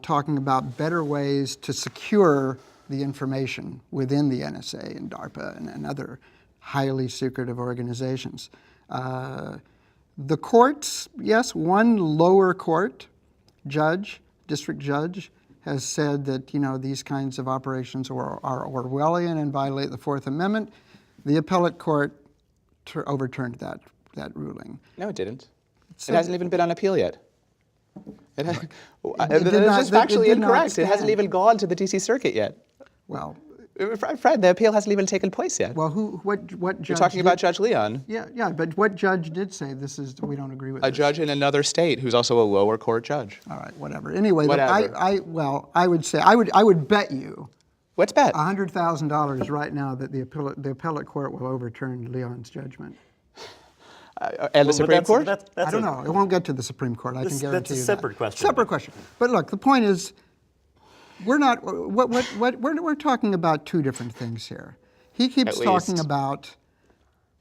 talking about better ways to secure the information within the NSA and DARPA and other highly secretive organizations. The courts, yes, one lower court judge, district judge, has said that these kinds of operations are Orwellian and violate the Fourth Amendment. The appellate court overturned that ruling. No, it didn't. It hasn't even been on appeal yet. It's not- factually it did not incorrect. It hasn't stand. even gone to the D.C. Circuit yet. Well, Fred, the appeal hasn't even taken place yet. well, what judge? You're talking about Judge Leon, Yeah, but what judge did say we don't agree with a this? judge in another state who's also a lower court judge. All right, whatever. Anyway, Whatever. I would bet you What's bet? $100,000 right now that the appellate court will overturn Leon's judgment. And the Supreme Court? I don't know. It won't get to the Supreme Court. I can guarantee that's a you separate that. question. Separate question. But look, the point is, we're not. We're talking about two different things here. He keeps At talking least. about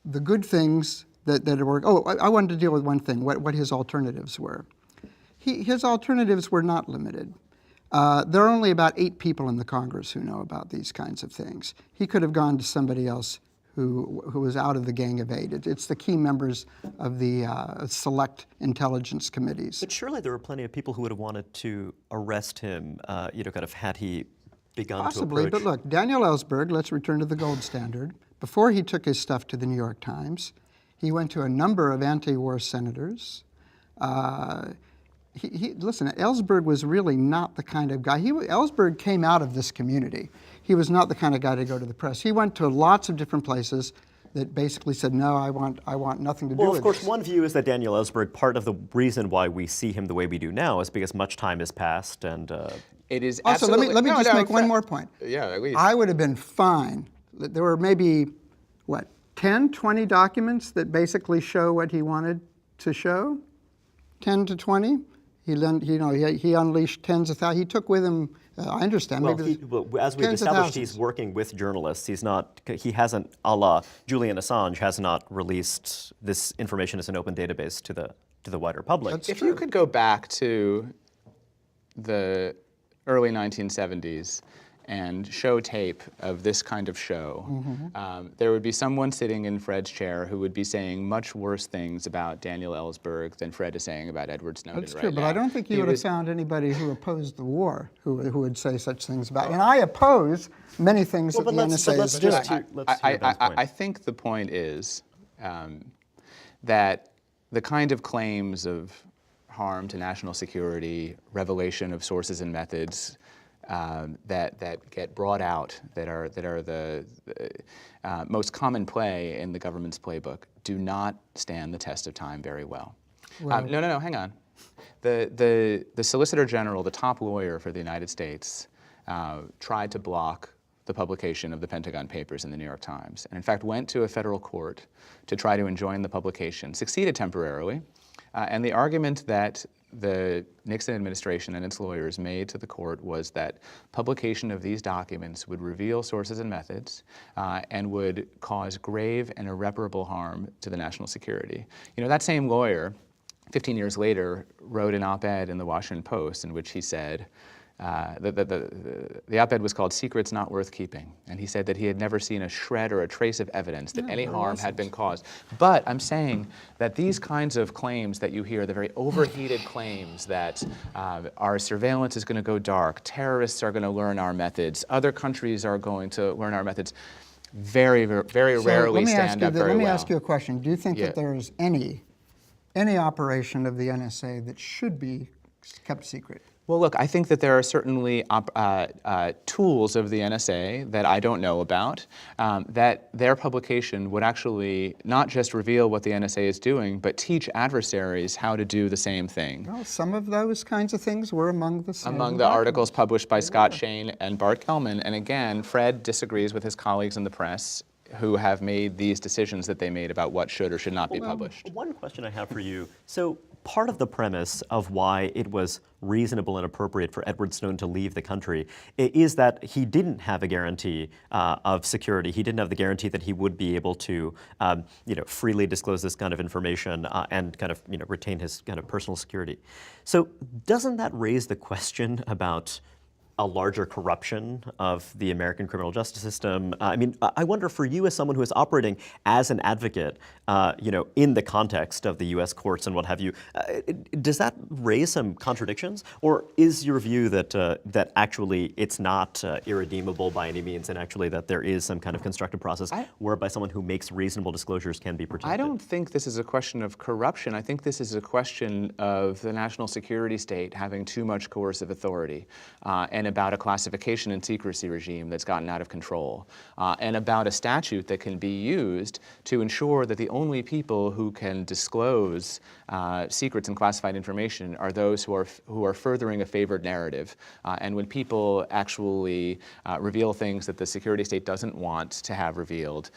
the good things that work. Oh, I wanted to deal with one thing. What his alternatives were. His alternatives were not limited. There are only about 8 people in the Congress who know about these kinds of things. He could have gone to somebody else who was out of the Gang of 8. It's the key members of the select intelligence committees. But surely there were plenty of people who would have wanted to arrest him, kind of had he begun Possibly, to approach. but look, Daniel Ellsberg, let's return to the gold standard. Before he took his stuff to the New York Times, he went to a number of anti-war senators. Listen, Ellsberg was really not the kind of guy. Ellsberg came out of this community. He was not the kind of guy to go to the press. He went to lots of different places that basically said, no, I want nothing to do with this. Well, of course, one view is that Daniel Ellsberg, part of the reason why we see him the way we do now is because much time has passed and... It is Also, absolutely... let me just make one Fred. more point. Yeah, at least. I would have been fine. There were maybe, 10, 20 documents that basically show what he wanted to show? 10 to 20? He unleashed tens of thousands. He took with him, I understand, Well, maybe as we've tens of established, he's thousands. working with journalists. He hasn't, a la Julian Assange, has not released this information as an open database to the wider public. If you could go back to the early 1970s and show tape of this kind of show, there would be someone sitting in Fred's chair who would be saying much worse things about Daniel Ellsberg than Fred is saying about Edward Snowden That's right true, now. but I don't think you He would have was- found anybody who opposed the war who would say such things about it. And I oppose many things that the NSA is doing. let's hear Ben's point. I think the point is that the kind of claims of harm to national security, revelation of sources and methods that get brought out, that are the most common play in the government's playbook, do not stand the test of time very well. No, hang on. The Solicitor General, the top lawyer for the United States, tried to block the publication of the Pentagon Papers in the New York Times, and in fact went to a federal court to try to enjoin the publication, succeeded temporarily, and the argument that the Nixon administration and its lawyers made to the court was that publication of these documents would reveal sources and methods and would cause grave and irreparable harm to the national security. That same lawyer, 15 years later, wrote an op-ed in the Washington Post in which he said, the op-ed was called Secrets Not Worth Keeping, and he said that he had never seen a shred or a trace of evidence that any harm had been caused. But I'm saying that these kinds of claims that you hear, the very overheated claims that our surveillance is going to go dark, terrorists are going to learn our methods, other countries are going to learn our methods, very, very rarely stand up very well. Let me ask you a question. Do you think Yeah. that there is any operation of the NSA that should be kept secret? Well, look, I think that there are certainly tools of the NSA that I don't know about, that their publication would actually not just reveal what the NSA is doing, but teach adversaries how to do the same thing. Well, some of those kinds of things were among the Snowden Among the documents. articles published by Scott Shane and Bart Kellman. And again, Fred disagrees with his colleagues in the press who have made these decisions that they made about what should or should not be published. One question I have for you. So part of the premise of why it was reasonable and appropriate for Edward Snowden to leave the country is that he didn't have a guarantee of security. He didn't have the guarantee that he would be able to, freely disclose this kind of information and kind of, retain his kind of personal security. So doesn't that raise the question about a larger corruption of the American criminal justice system? I mean, I wonder for you as someone who is operating as an advocate, in the context of the U.S. courts and what have you, does that raise some contradictions? Or is your view that actually it's not irredeemable by any means, and actually that there is some kind of constructive process whereby someone who makes reasonable disclosures can be protected? I don't think this is a question of corruption. I think this is a question of the national security state having too much coercive authority, and about a classification and secrecy regime that's gotten out of control, and about a statute that can be used to ensure that the only people who can disclose secrets and classified information are those who are furthering a favored narrative. And when people actually reveal things that the security state doesn't want to have revealed,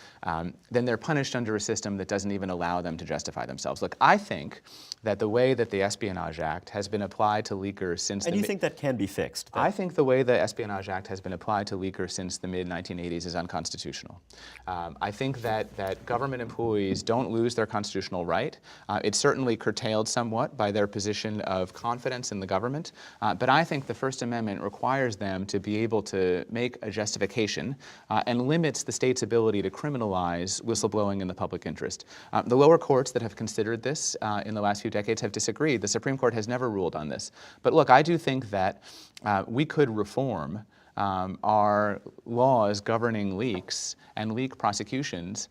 then they're punished under a system that doesn't even allow them to justify themselves. Look, I think that the way that the Espionage Act has been applied to leakers since And you think that can be fixed? I think the way the Espionage Act has been applied to leakers since the mid-1980s is unconstitutional. I think that government employees don't lose their constitutional right. It's certainly curtailed somewhat by their position of confidence in the government, but I think the First Amendment requires them to be able to make a justification and limits the state's ability to criminalize whistleblowing in the public interest. The lower courts that have considered this in the last few decades have disagreed. The Supreme Court has never ruled on this. But look, I do think that we could reform our laws governing leaks and leak prosecutions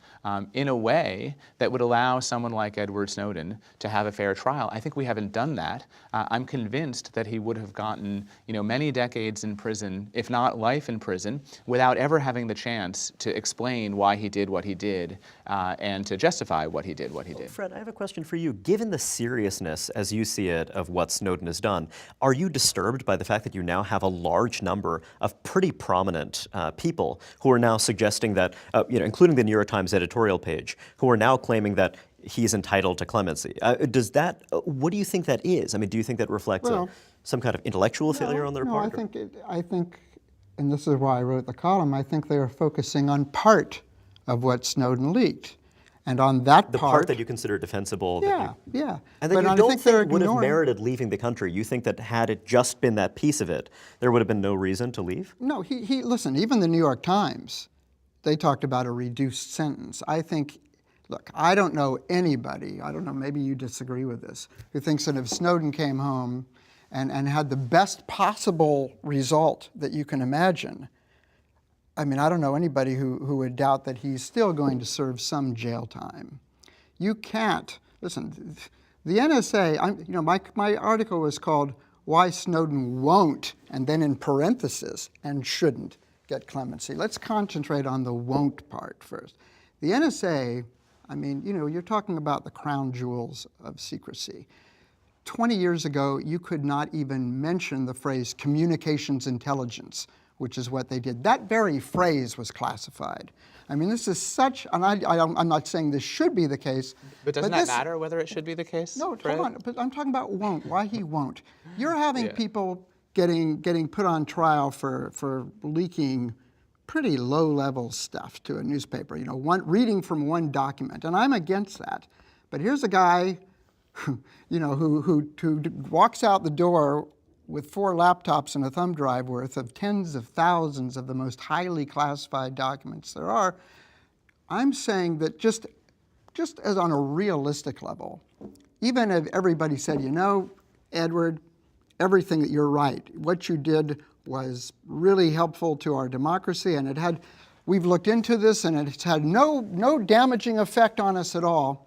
in a way that would allow someone like Edward Snowden to have a fair trial. I think we haven't done that. I'm convinced that he would have gotten, many decades in prison, if not life in prison, without ever having the chance to explain why he did what he did and to justify what he did. Fred, I have a question for you. Given the seriousness, as you see it, of what Snowden has done, are you disturbed by the fact that you now have a large number of pretty prominent people who are now suggesting that, including the New York Times editorial page, who are now claiming that he's entitled to clemency? What do you think that is? I mean, do you think that reflects some kind of intellectual failure on their part? I think, and this is why I wrote the column, I think they are focusing on part of what Snowden leaked. And on that the part that you consider defensible. Yeah. And that you don't think would have merited leaving the country. You think that had it just been that piece of it, there would have been no reason to leave? No, listen, even the New York Times, they talked about a reduced sentence. I think, look, I don't know anybody, maybe you disagree with this, who thinks that if Snowden came home and had the best possible result that you can imagine, I mean, I don't know anybody who would doubt that he's still going to serve some jail time. You can't, listen, the NSA, my article was called Why Snowden Won't, and then in parentheses, and shouldn't get clemency. Let's concentrate on the won't part first. The NSA, I mean, you're talking about the crown jewels of secrecy. 20 years ago, you could not even mention the phrase communications intelligence, which is what they did. That very phrase was classified. I mean, this is such, and I'm not saying this should be the case. But doesn't that matter whether it should be the case? No, hold on, but I'm talking about won't, why he won't. You're having people getting put on trial for leaking pretty low-level stuff to a newspaper, reading from one document, and I'm against that. But here's a guy who walks out the door with 4 laptops and a thumb drive worth of tens of thousands of the most highly classified documents there are. I'm saying that just as on a realistic level, even if everybody said, Edward, everything that you're right, what you did was really helpful to our democracy, and we've looked into this and it's had no damaging effect on us at all.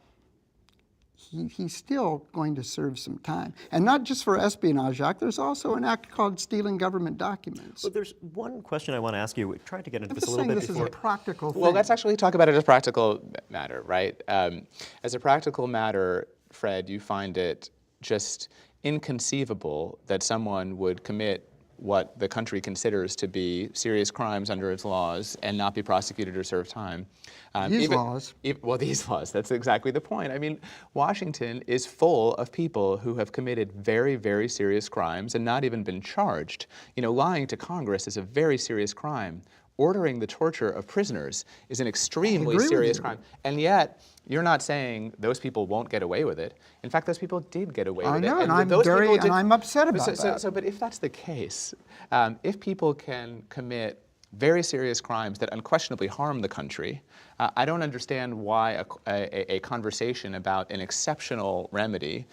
he's still going to serve some time. And not just for Espionage Act, there's also an act called stealing government documents. But there's one question I want to ask you. We tried to get into I'm this just a little saying bit this before. is a practical thing. Well, let's actually talk about it as a practical matter, right? As a practical matter, Fred, you find it just inconceivable that someone would commit what the country considers to be serious crimes under its laws and not be prosecuted or serve time. These laws. Well, these laws, that's exactly the point. I mean, Washington is full of people who have committed very, very serious crimes and not even been charged. You know, lying to Congress is a very serious crime. Ordering the torture of prisoners is an extremely serious crime. And yet, you're not saying those people won't get away with it. In fact, those people did get away with it. I know, and I'm upset about that. But if that's the case, if people can commit very serious crimes that unquestionably harm the country, I don't understand why a conversation about an exceptional remedy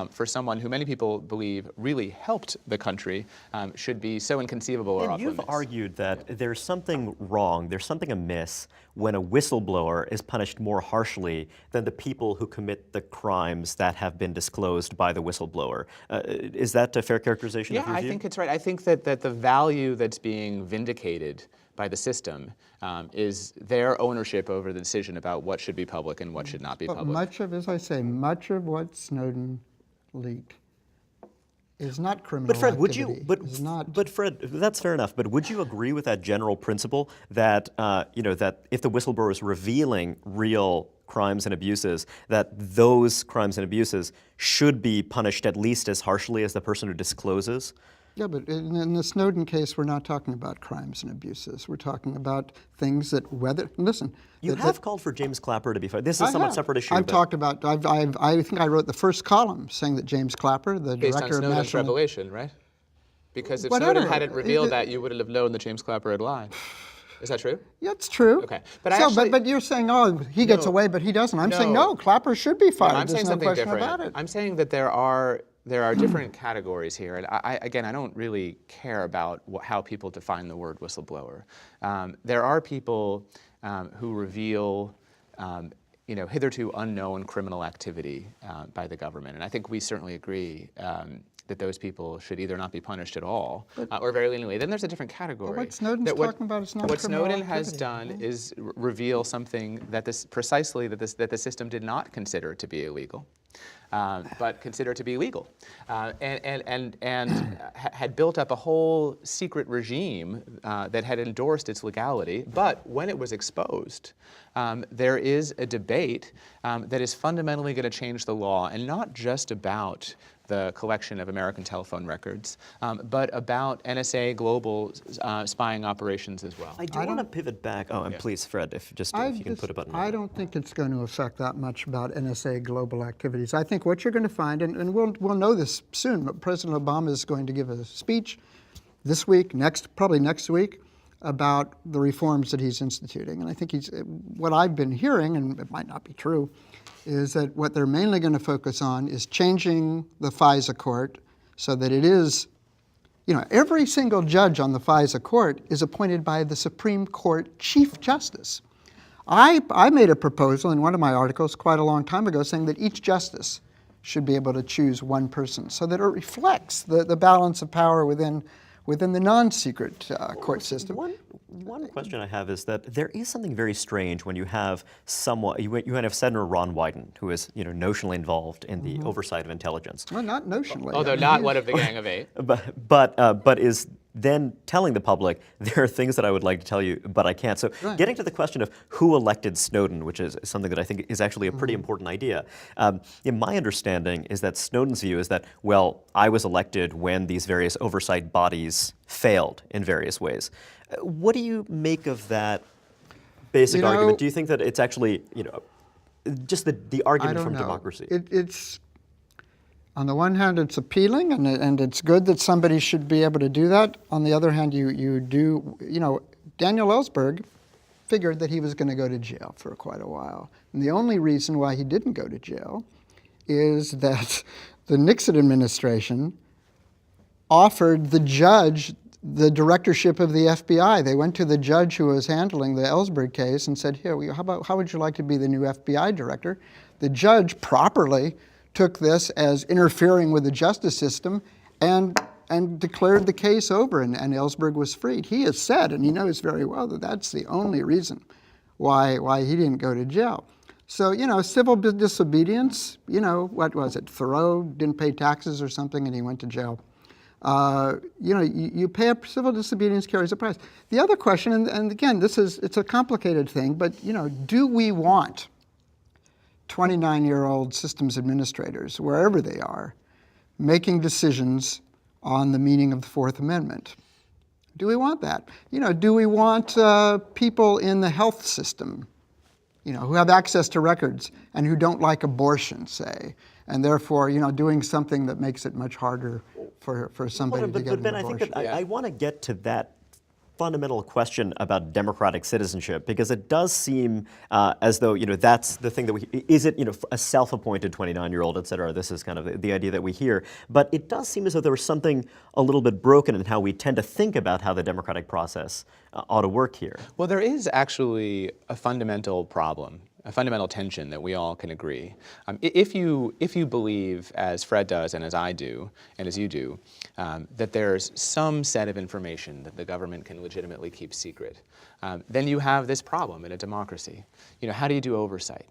for someone who many people believe really helped the country should be so inconceivable or off limits. You've argued that there's something wrong, there's something amiss when a whistleblower is punished more harshly than the people who commit the crimes that have been disclosed by the whistleblower. Is that a fair characterization of your view? I think it's right. I think that the value that's being vindicated by the system is their ownership over the decision about what should be public and what should not be public. Much of, as I say, much of what Snowden leaked is not criminal But Fred, activity. but Fred, that's fair enough. But would you agree with that general principle that that if the whistleblower is revealing real crimes and abuses, that those crimes and abuses should be punished at least as harshly as the person who discloses? Yeah, but in the Snowden case, we're not talking about crimes and abuses. We're talking about things that listen. You have called for James Clapper to be fired. This is a somewhat separate issue. I've talked about, I think I wrote the first column saying that James Clapper, the Based director on of Snowden's National... revelation, right? Because if Whatever. Snowden hadn't revealed that, you would have known that James Clapper had lied. Is that true? Yeah, it's true. Okay. But But you're saying, oh, he gets away, but he doesn't. I'm saying, no, Clapper should be fired. I'm saying There's no something question different. about it. I'm saying that there are different categories here, and I don't really care about how people define the word whistleblower. There are people who reveal hitherto unknown criminal activity by the government, and I think we certainly agree that those people should either not be punished at all or very leniently. Then there's a different category. What Snowden's talking about is not What criminal Snowden activity. has done is reveal something that that the system did not consider to be illegal. But considered to be legal, and had built up a whole secret regime that had endorsed its legality. But when it was exposed, there is a debate that is fundamentally going to change the law, and not just about the collection of American telephone records, but about NSA global spying operations as well. I do want to pivot back. Oh, and please, Fred, if you can put a button on. I don't think it's going to affect that much about NSA global activities. I think what you're going to find, and we'll know this soon, but President Obama is going to give a speech this week, probably next week, about the reforms that he's instituting. And I think what I've been hearing, and it might not be true, is that what they're mainly going to focus on is changing the FISA court so that it is, every single judge on the FISA court is appointed by the Supreme Court Chief Justice. I made a proposal in one of my articles quite a long time ago saying that each justice should be able to choose one person so that it reflects the balance of power within the non-secret court system. One question I have is that there is something very strange when you have you have Senator Ron Wyden, who is notionally involved in the oversight of intelligence. Well, not notionally. Although not one of the Gang of Eight. But is then telling the public, there are things that I would like to tell you, but I can't. So getting to the question of who elected Snowden, which is something that I think is actually a pretty important idea. My understanding is that Snowden's view is that, well, I was elected when these various oversight bodies failed in various ways. What do you make of that basic argument? Do you think that it's actually, just the argument from democracy? It's on the one hand, it's appealing, and it's good that somebody should be able to do that. On the other hand, Daniel Ellsberg figured that he was going to go to jail for quite a while. And the only reason why he didn't go to jail is that the Nixon administration offered the judge the directorship of the FBI. They went to the judge who was handling the Ellsberg case and said, how would you like to be the new FBI director? The judge properly took this as interfering with the justice system and declared the case over, and Ellsberg was freed. He has said, and he knows very well, that that's the only reason why he didn't go to jail. So, civil disobedience, what was it? Thoreau didn't pay taxes or something and he went to jail. You pay civil disobedience carries a price. The other question, and again, it's a complicated thing, but, do we want 29-year-old systems administrators, wherever they are, making decisions on the meaning of the Fourth Amendment? Do we want that? Do we want people in the health system, who have access to records and who don't like abortion, say, and therefore, doing something that makes it much harder for somebody to get an Ben, abortion? I think that I want to get to that fundamental question about democratic citizenship, because it does seem as though that's the thing that is it a self-appointed 29-year-old, et cetera. This is kind of the idea that we hear, but it does seem as though there was something a little bit broken in how we tend to think about how the democratic process ought to work here. Well, there is actually a fundamental problem, a fundamental tension that we all can agree. If you believe, as Fred does and as I do and as you do, that there's some set of information that the government can legitimately keep secret, then you have this problem in a democracy. How do you do oversight?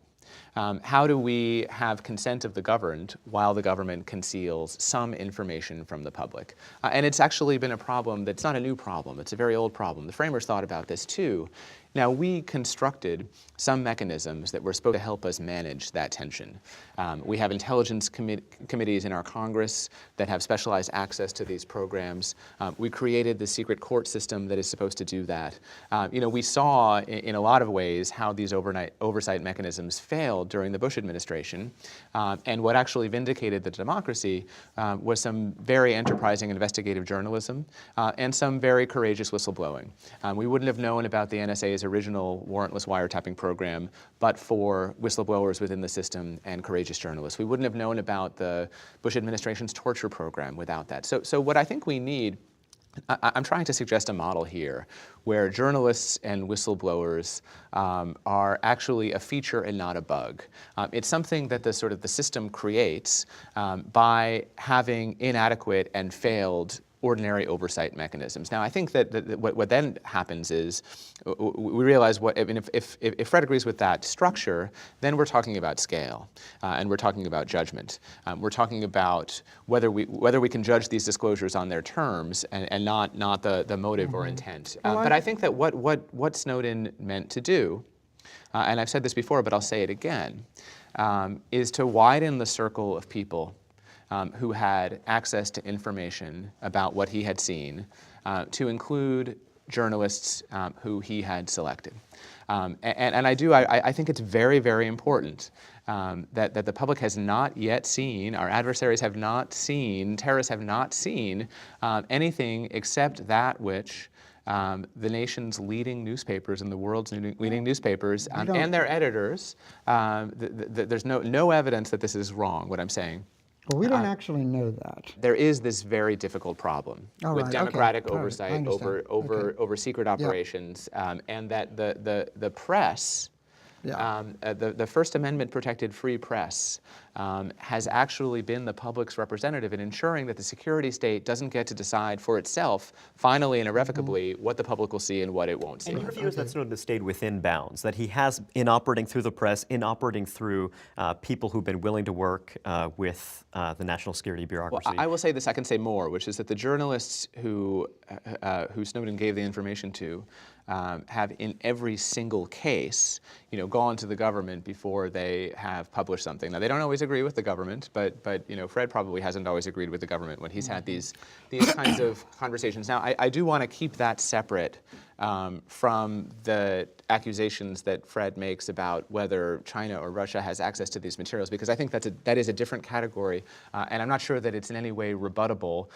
How do we have consent of the governed while the government conceals some information from the public? And it's actually been a problem that's not a new problem. It's a very old problem. The framers thought about this too. Now, we constructed some mechanisms that were supposed to help us manage that tension. We have intelligence committees in our Congress that have specialized access to these programs. We created the secret court system that is supposed to do that. We saw in a lot of ways how these oversight mechanisms failed during the Bush administration. And what actually vindicated the democracy was some very enterprising investigative journalism and some very courageous whistleblowing. We wouldn't have known about the NSA's original warrantless wiretapping program, but for whistleblowers within the system and courageous journalists. We wouldn't have known about the Bush administration's torture program without that. So what I think we need, I'm trying to suggest a model here where journalists and whistleblowers are actually a feature and not a bug. It's something that the system creates by having inadequate and failed ordinary oversight mechanisms. Now, I think that what then happens is we realize if Fred agrees with that structure, then we're talking about scale, and we're talking about judgment. We're talking about whether we can judge these disclosures on their terms and not the motive or intent. But I think that what Snowden meant to do, and I've said this before, but I'll say it again, is to widen the circle of people who had access to information about what he had seen, to include journalists who he had selected. And I think it's very, very important that the public has not yet seen, our adversaries have not seen, terrorists have not seen anything except that which the nation's leading newspapers and the world's leading newspapers and their editors, there's no evidence that this is wrong, what I'm saying. Well, we don't actually know that. There is this very difficult problem with democratic oversight over secret operations, and that the press, the First Amendment protected free press, has actually been the public's representative in ensuring that the security state doesn't get to decide for itself, finally and irrevocably, what the public will see and what it won't see. And your view is that Snowden has stayed within bounds, that he has, in operating through the press, in operating through people who've been willing to work with the national security bureaucracy. Well, I will say this, I can say more, which is that the journalists who Snowden gave the information to have in every single case, gone to the government before they have published something. Now, they don't always agree with the government, but Fred probably hasn't always agreed with the government when he's had these kinds of conversations. Now, I do want to keep that separate from the accusations that Fred makes about whether China or Russia has access to these materials, because I think that is a different category, and I'm not sure that it's in any way rebuttable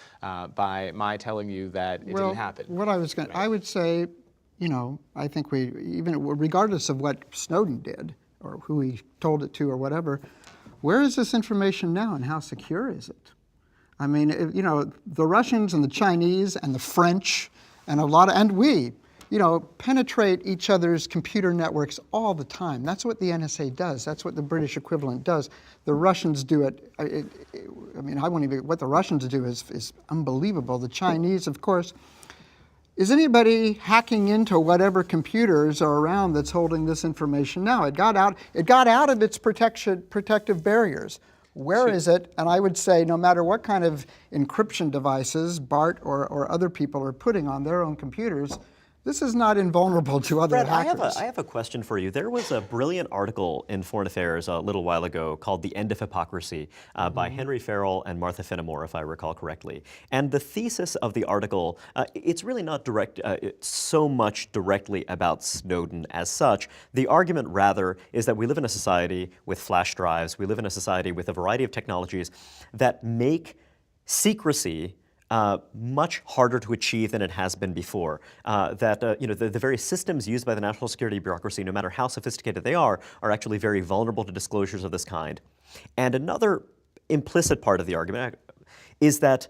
by my telling you that it didn't happen. I would say, I think regardless of what Snowden did or who he told it to or whatever, where is this information now and how secure is it? I mean, the Russians and the Chinese and the French and we, penetrate each other's computer networks all the time. That's what the NSA does. That's what the British equivalent does. The Russians do it. I mean, I won't even. What the Russians do is unbelievable. The Chinese, of course. Is anybody hacking into whatever computers are around that's holding this information now? It got out. It got out of its protective barriers. Where is it? And I would say, no matter what kind of encryption devices Bart or other people are putting on their own computers, this is not invulnerable to other Fred, hackers. I have a question for you. There was a brilliant article in Foreign Affairs a little while ago called The End of Hypocrisy by Henry Farrell and Martha Finnemore, if I recall correctly. And the thesis of the article, it's really not so much directly about Snowden as such. The argument, rather, is that we live in a society with flash drives. We live in a society with a variety of technologies that make secrecy much harder to achieve than it has been before. The very systems used by the national security bureaucracy, no matter how sophisticated they are actually very vulnerable to disclosures of this kind. And another implicit part of the argument is that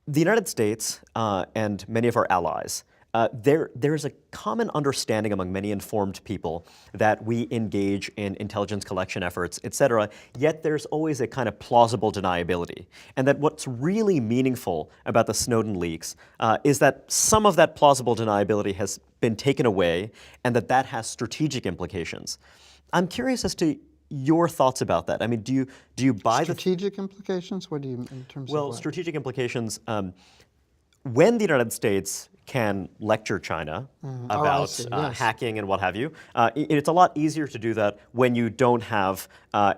the United States and many of our allies, there is a common understanding among many informed people that we engage in intelligence collection efforts, et cetera, yet there's always a kind of plausible deniability. And that what's really meaningful about the Snowden leaks is that some of that plausible deniability has been taken away and that has strategic implications. I'm curious as to your thoughts about that. I mean, do you buy strategic implications? What do you, in terms of what? Well, strategic implications, when the United States can lecture China about hacking and what have you, it's a lot easier to do that when you don't have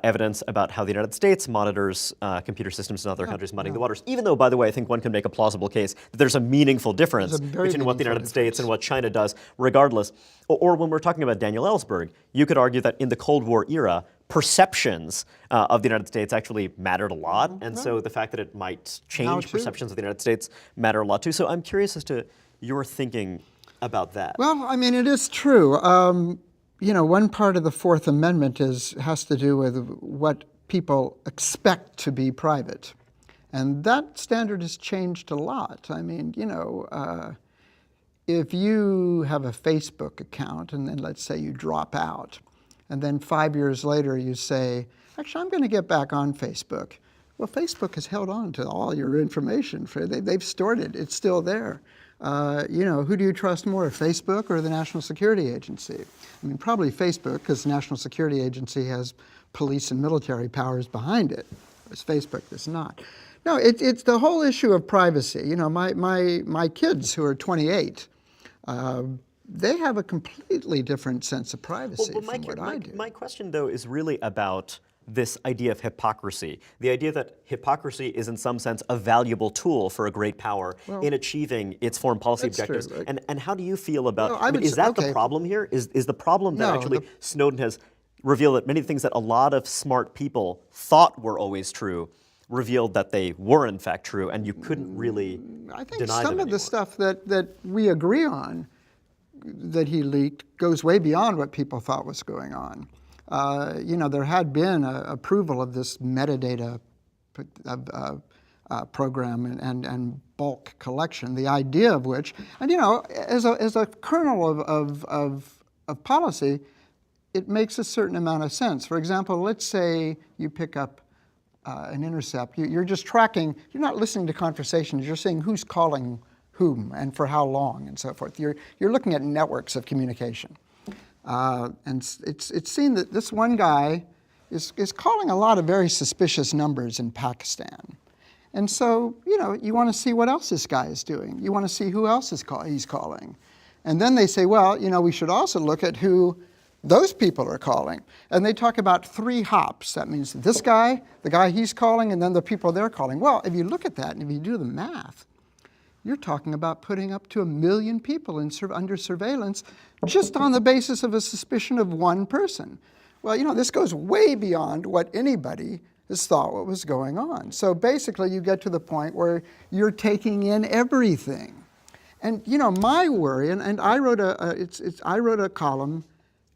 evidence about how the United States monitors computer systems in other countries muddying the waters. Even though, by the way, I think one can make a plausible case that there's a meaningful difference between what the United States and what China does, regardless. Or when we're talking about Daniel Ellsberg, you could argue that in the Cold War era, perceptions of the United States actually mattered a lot. And so the fact that it might change perceptions of the United States matter a lot too. So I'm curious as to your thinking about that. Well, I mean, it is true. One part of the Fourth Amendment has to do with what people expect to be private. And that standard has changed a lot. I mean, if you have a Facebook account and then let's say you drop out, and then 5 years later you say, actually, I'm going to get back on Facebook. Well, Facebook has held on to all your information. They've stored it. It's still there. Who do you trust more, Facebook or the National Security Agency? I mean, probably Facebook, because the National Security Agency has police and military powers behind it, whereas Facebook does not. No, it's the whole issue of privacy. My kids who are 28, they have a completely different sense of privacy from what I do. My question, though, is really about this idea of hypocrisy, the idea that hypocrisy is in some sense a valuable tool for a great power in achieving its foreign policy objectives. True. And how do you feel about, is that the problem here? Is the problem that actually Snowden has revealed that many things that a lot of smart people thought were always true revealed that they were in fact true and you couldn't really deny them I think some of anymore. the stuff that we agree on that he leaked goes way beyond what people thought was going on. There had been approval of this metadata program and bulk collection, the idea of which, and as a kernel of policy, it makes a certain amount of sense. For example, let's say you pick up an intercept. You're just tracking, you're not listening to conversations, you're seeing who's calling whom and for how long and so forth. You're looking at networks of communication. And it's seen that this one guy is calling a lot of very suspicious numbers in Pakistan. And so, you want to see what else this guy is doing. You want to see who else he's calling. And then they say, well, we should also look at who those people are calling. And they talk about 3 hops. That means this guy, the guy he's calling, and then the people they're calling. Well, if you look at that and if you do the math, you're talking about putting up to 1 million people under surveillance just on the basis of a suspicion of one person. Well, this goes way beyond what anybody has thought what was going on. So basically you get to the point where you're taking in everything. And my worry, and I wrote a column,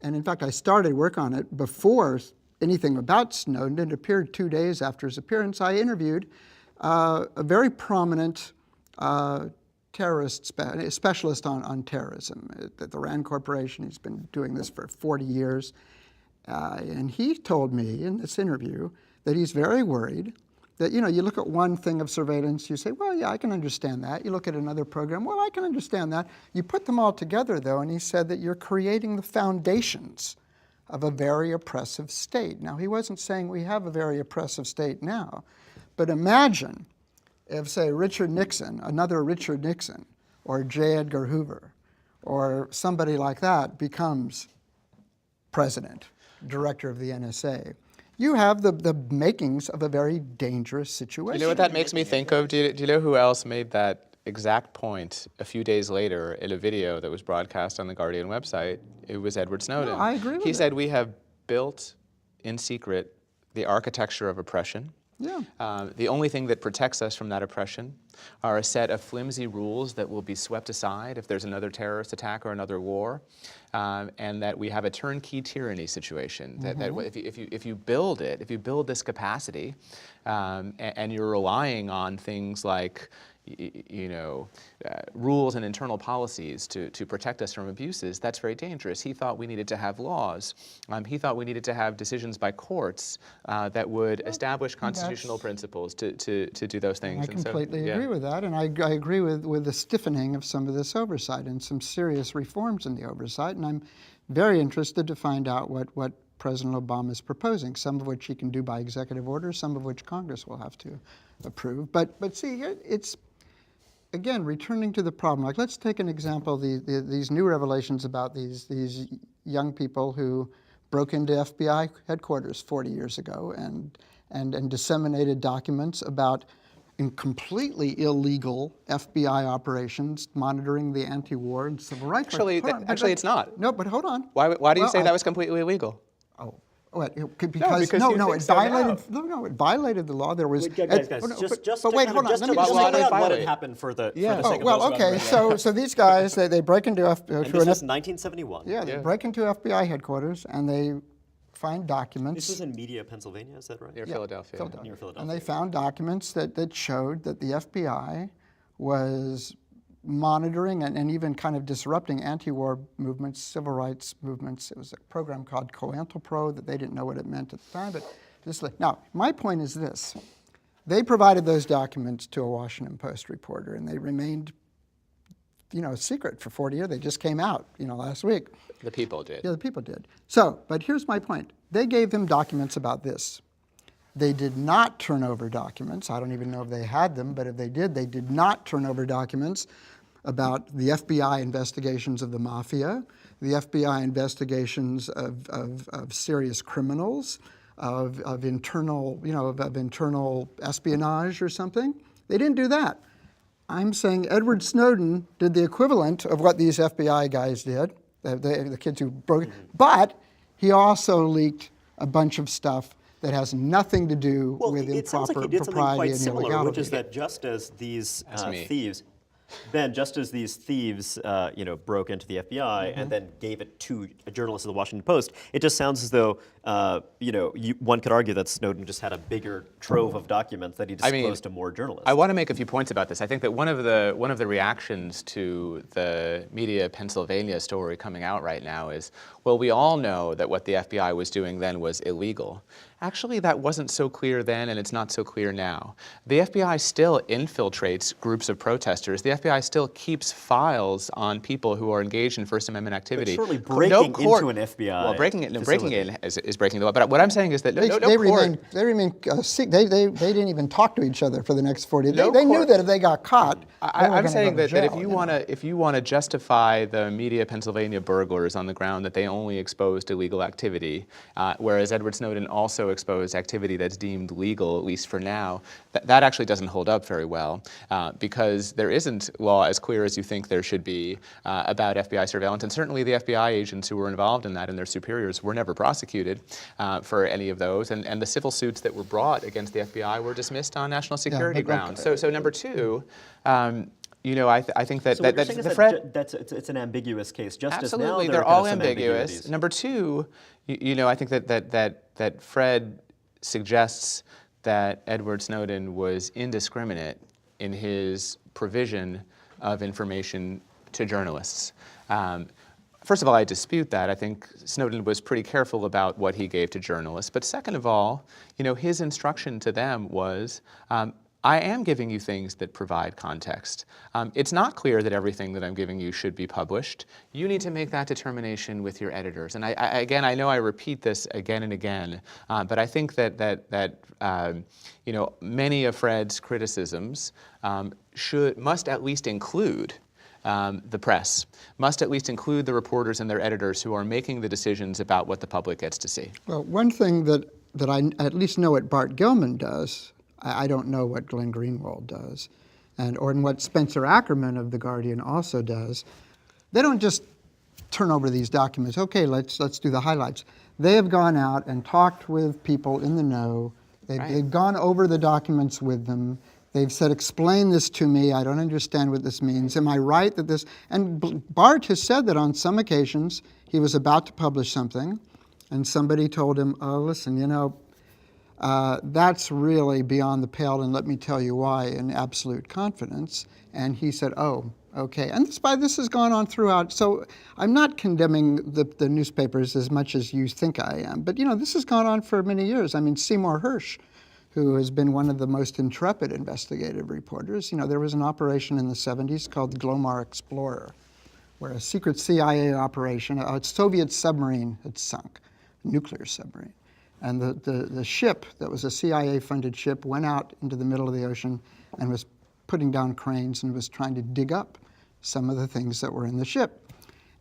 and in fact I started work on it before anything about Snowden. It appeared 2 days after his appearance. I interviewed a very prominent specialist on terrorism at the RAND Corporation. He's been doing this for 40 years. And he told me in this interview that he's very worried that, you look at one thing of surveillance, you say, well, yeah, I can understand that. You look at another program, well, I can understand that. You put them all together, though, and he said that you're creating the foundations of a very oppressive state. Now, he wasn't saying we have a very oppressive state now, but imagine if, say, another Richard Nixon, or J. Edgar Hoover, or somebody like that becomes president, director of the NSA. You have the makings of a very dangerous situation. You know what that makes me think of? Do you know who else made that exact point a few days later in a video that was broadcast on the Guardian website? It was Edward Snowden. No, I agree with He it. said, we have built in secret the architecture of oppression. Yeah. The only thing that protects us from that oppression are a set of flimsy rules that will be swept aside if there's another terrorist attack or another war, and that we have a turnkey tyranny situation. That if you build this capacity, and you're relying on things like rules and internal policies to protect us from abuses, that's very dangerous. He thought we needed to have laws. He thought we needed to have decisions by courts that would establish constitutional principles to do those things. I completely agree with that, and I agree with the stiffening of some of this oversight and some serious reforms in the oversight, and I'm very interested to find out what President Obama is proposing, some of which he can do by executive order, some of which Congress will have to approve. But see, it's, again, returning to the problem. Like, let's take an example, these new revelations about these young people who broke into FBI headquarters 40 years ago and disseminated documents about completely illegal FBI operations monitoring the anti-war and civil rights. Actually, it's not. No, but hold on. Why do you say that was completely illegal? Oh, what? It violated the law. There was. Wait, guys, but wait, hold on. Just Let me to lay just out what had happened for the sake of those well, who okay. haven't read So these guys, they break into and this was 1971. Yeah, they break into FBI headquarters and they find documents. This was in Media, Pennsylvania, is that right? Near Philadelphia. Near Philadelphia. And they found documents that showed that the FBI was monitoring and even kind of disrupting anti-war movements, civil rights movements. It was a program called COINTELPRO that they didn't know what it meant at the time. But now, my point is this. They provided those documents to a Washington Post reporter, and they remained secret for 40 years. They just came out, last week. The people did. Yeah, the people did. So, but here's my point. They gave them documents about this. They did not turn over documents. I don't even know if they had them, but if they did not turn over documents about the FBI investigations of the mafia, the FBI investigations of serious criminals, of internal, of internal espionage or something. They didn't do that. I'm saying Edward Snowden did the equivalent of what these FBI guys did, the kids who broke it, but he also leaked a bunch of stuff that has nothing to do with it sounds like improper he did something propriety quite and similar, illegality. which is that just as these thieves, broke into the FBI and then gave it to a journalist of the Washington Post, it just sounds as though, one could argue that Snowden just had a bigger trove of documents that he disclosed to more journalists. I want to make a few points about this. I think that one of the reactions to the Media Pennsylvania story coming out right now is, well, we all know that what the FBI was doing then was illegal. Actually, that wasn't so clear then, and it's not so clear now. The FBI still infiltrates groups of protesters. The FBI still keeps files on people who are engaged in First Amendment activity. But surely breaking into an FBI Well, breaking in is breaking the law. But what I'm saying is that They remain they didn't even talk to each other for the next 40 days. They knew that if they got caught, I'm saying that if you want to justify the Media Pennsylvania burglars on the ground that they only exposed illegal activity, whereas Edward Snowden also exposed activity that's deemed legal, at least for now, that actually doesn't hold up very well, because there isn't law as clear as you think there should be about FBI surveillance, and certainly the FBI agents who were involved in that and their superiors were never prosecuted for any of those, and the civil suits that were brought against the FBI were dismissed on national security grounds. So number two, I think that it's an ambiguous case. Just absolutely, as now they're all ambiguous. Number two, I think that Fred suggests that Edward Snowden was indiscriminate in his provision of information to journalists. First of all, I dispute that. I think Snowden was pretty careful about what he gave to journalists. But second of all, his instruction to them was, I am giving you things that provide context. It's not clear that everything that I'm giving you should be published. You need to make that determination with your editors. And again, I know I repeat this again and again, but I think that many of Fred's criticisms must at least include the press, must at least include the reporters and their editors who are making the decisions about what the public gets to see. Well, one thing that I at least know what Bart Gellman does, I don't know what Glenn Greenwald does, or what Spencer Ackerman of The Guardian also does. They don't just turn over these documents, okay, let's do the highlights. They have gone out and talked with people in the know. They've gone over the documents with them. They've said, explain this to me. I don't understand what this means. Am I right that this... And Bart has said that on some occasions he was about to publish something and somebody told him, oh, listen, that's really beyond the pale and let me tell you why in absolute confidence. And he said, oh, okay. And this has gone on throughout. So I'm not condemning the newspapers as much as you think I am. But, this has gone on for many years. I mean, Seymour Hersh, who has been one of the most intrepid investigative reporters. There was an operation in the 70s called the Glomar Explorer, where a secret CIA operation, a Soviet submarine had sunk, a nuclear submarine. And the ship, that was a CIA-funded ship, went out into the middle of the ocean and was putting down cranes and was trying to dig up some of the things that were in the ship.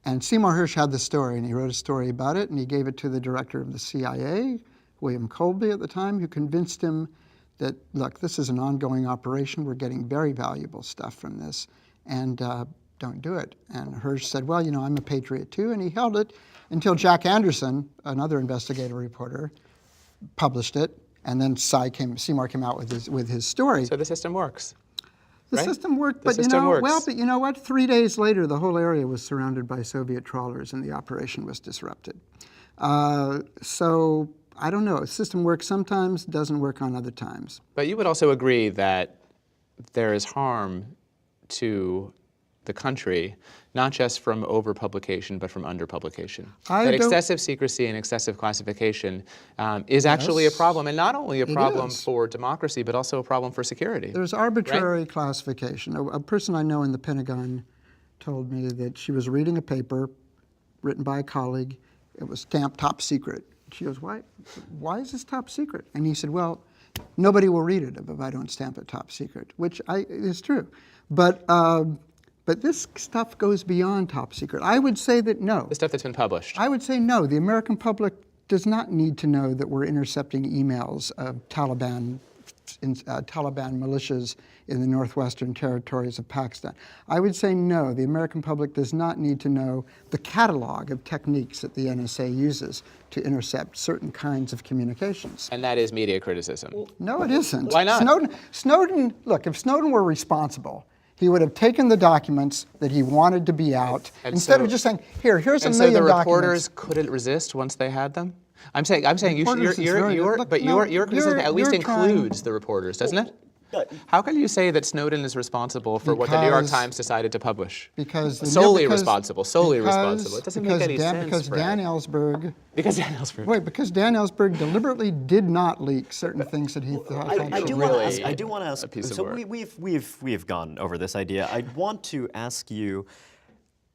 And Seymour Hersh had the story, and he wrote a story about it, and he gave it to the director of the CIA, William Colby at the time, who convinced him that, look, this is an ongoing operation. We're getting very valuable stuff from this, and don't do it. And Hersh said, well, I'm a patriot too, and he held it until Jack Anderson, another investigative reporter, published it, and then Seymour came out with his story. So the system works. The system worked, but you know what? 3 days later, the whole area was surrounded by Soviet trawlers, and the operation was disrupted. So I don't know. The system works sometimes, doesn't work on other times. But you would also agree that there is harm to the country, not just from overpublication, but from underpublication. That excessive secrecy and excessive classification is actually a problem, and not only a problem for democracy, but also a problem for security. There's arbitrary classification. A person I know in the Pentagon told me that she was reading a paper written by a colleague. It was stamped top secret. She goes, why is this top secret? And he said, well, nobody will read it if I don't stamp it top secret, which is true. But this stuff goes beyond top secret. I would say that no. The stuff that's been published. I would say no. The American public does not need to know that we're intercepting emails of Taliban militias in the northwestern territories of Pakistan. I would say no. The American public does not need to know the catalog of techniques that the NSA uses to intercept certain kinds of communications. And that is media criticism. No, it isn't. Why not? Snowden, look, if Snowden were responsible, he would have taken the documents that he wanted to be out, instead of just saying, here's a million documents. And so the reporters couldn't resist once they had them? I'm saying your criticism at least includes the reporters, doesn't it? How can you say that Snowden is responsible for what the New York Times decided to publish? Solely responsible. It doesn't make any sense. Because Dan Ellsberg. Because Dan Ellsberg. Wait, because Dan Ellsberg deliberately did not leak certain things that he thought. I do want to ask. So we've gone over this idea. I want to ask you.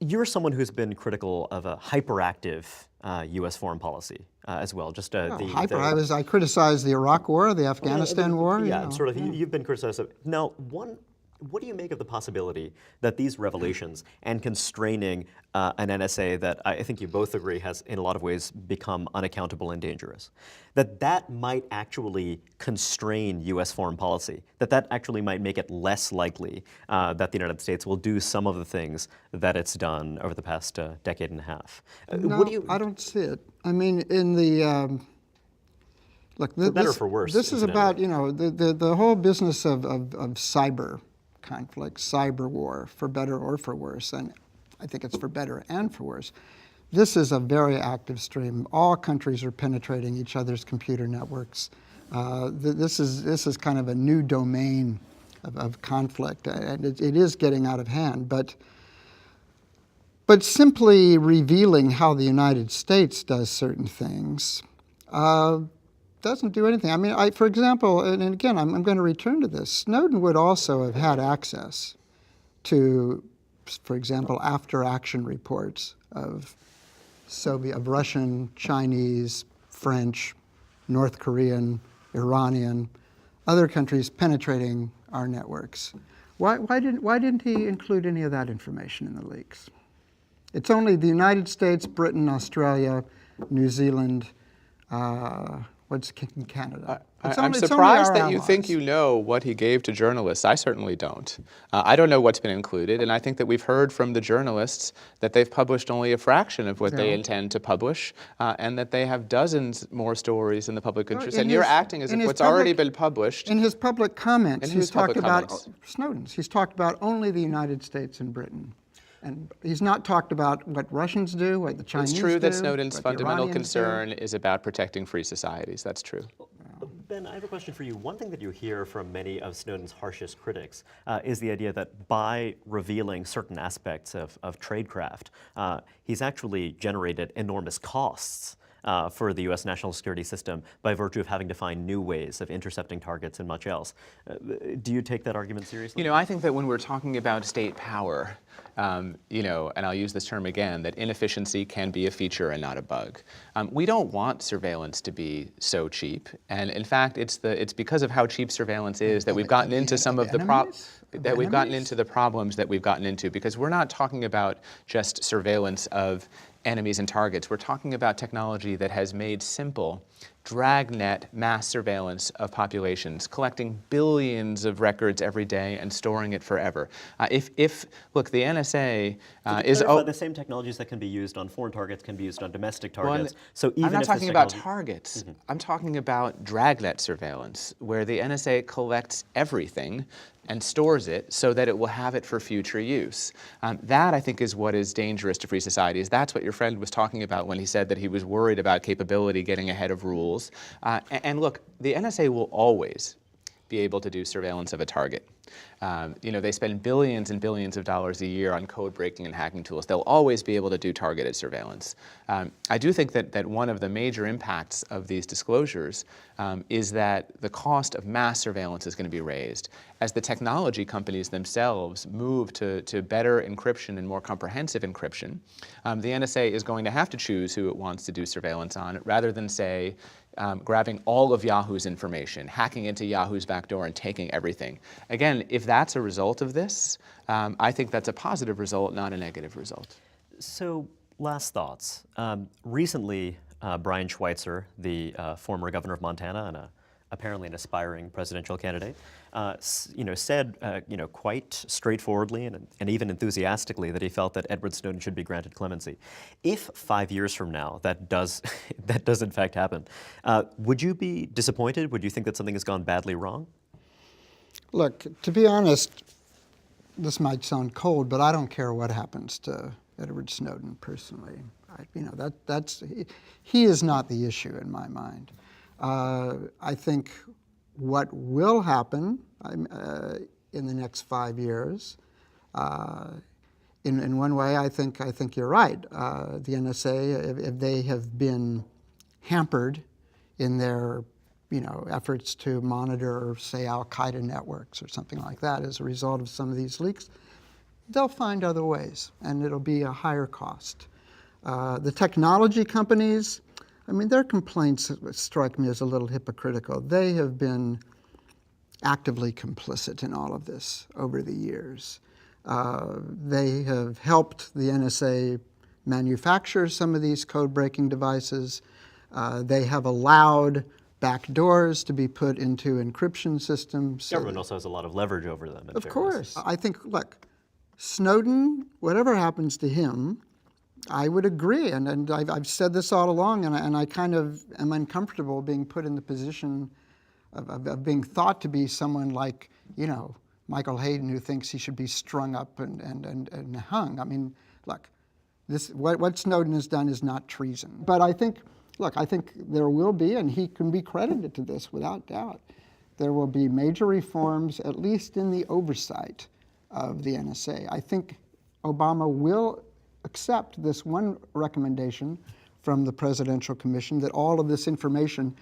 You're someone who's been critical of a hyperactive U.S. foreign policy as well. I criticized the Iraq War, the Afghanistan War. Yeah, sort of. You've been criticized. Now, what do you make of the possibility that these revelations and constraining an NSA that I think you both agree has, in a lot of ways, become unaccountable and dangerous, that might actually constrain U.S. foreign policy, that actually might make it less likely that the United States will do some of the things that it's done over the past decade and a half? No, I don't see it. I mean, in the... Look, for better or for worse. This is about, the whole business of cyber conflict, cyber war, for better or for worse, and I think it's for better and for worse. This is a very active stream. All countries are penetrating each other's computer networks. This is kind of a new domain of conflict, and it is getting out of hand. But simply revealing how the United States does certain things doesn't do anything. I mean, for example, and again, I'm going to return to this, Snowden would also have had access to, for example, after-action reports of Russian, Chinese, French, North Korean, Iranian, other countries penetrating our networks. Why didn't he include any of that information in the leaks? It's only the United States, Britain, Australia, New Zealand, Canada. I'm surprised that you think you know what he gave to journalists. I certainly don't. I don't know what's been included, and I think that we've heard from the journalists that they've published only a fraction of what they intend to publish, and that they have dozens more stories in the public interest. And you're acting as if what's already been published. In his public comments, he's talked about Snowden's. He's talked about only the United States and Britain. And he's not talked about what Russians do, what the Chinese do. It's true that Snowden's fundamental concern is about protecting free societies. That's true. Ben, I have a question for you. One thing that you hear from many of Snowden's harshest critics is the idea that by revealing certain aspects of tradecraft, he's actually generated enormous costs for the U.S. national security system by virtue of having to find new ways of intercepting targets and much else. Do you take that argument seriously? You know, I think that when we're talking about state power, you know, and I'll use this term again, that inefficiency can be a feature and not a bug. We don't want surveillance to be so cheap, and in fact, it's because of how cheap surveillance is that we've gotten into some of the problems that we've gotten into, because we're not talking about just surveillance of enemies and targets. We're talking about technology that has made simple dragnet mass surveillance of populations, collecting billions of records every day and storing it forever. Look, the NSA is the same technologies that can be used on foreign targets can be used on domestic targets. So even I'm not talking about targets. I'm talking about dragnet surveillance, where the NSA collects everything and stores it so that it will have it for future use. That, I think, is what is dangerous to free societies. That's what your friend was talking about when he said that he was worried about capability getting ahead of rules. And look, the NSA will always be able to do surveillance of a target. You know, they spend billions and billions of dollars a year on code breaking and hacking tools. They'll always be able to do targeted surveillance. I do think that one of the major impacts of these disclosures is that the cost of mass surveillance is going to be raised. As the technology companies themselves move to better encryption and more comprehensive encryption, the NSA is going to have to choose who it wants to do surveillance on, rather than, say, grabbing all of Yahoo's information, hacking into Yahoo's backdoor and taking everything. Again, if that's a result of this, I think that's a positive result, not a negative result. So, last thoughts. Recently, Brian Schweitzer, the former governor of Montana and apparently an aspiring presidential candidate, said quite straightforwardly and even enthusiastically that he felt that Edward Snowden should be granted clemency. If 5 years from now that does in fact happen, would you be disappointed? Would you think that something has gone badly wrong? Look, to be honest, this might sound cold, but I don't care what happens to Edward Snowden personally. He is not the issue in my mind. I think what will happen in the next 5 years, in one way, I think you're right. The NSA, if they have been hampered in their efforts to monitor, say, Al-Qaeda networks or something like that as a result of some of these leaks, they'll find other ways, and it'll be a higher cost. The technology companies, their complaints strike me as a little hypocritical. They have been actively complicit in all of this over the years. They have helped the NSA manufacture some of these code-breaking devices. They have allowed backdoors to be put into encryption systems. The government also has a lot of leverage over them. Of course. I think, look, Snowden, whatever happens to him, I would agree, and I've said this all along, and I kind of am uncomfortable being put in the position of being thought to be someone like, Michael Hayden, who thinks he should be strung up and hung. Look, what Snowden has done is not treason. But I think there will be, and he can be credited to this without doubt, there will be major reforms, at least in the oversight of the NSA. I think Obama will accept this one recommendation from the Presidential Commission that all of this information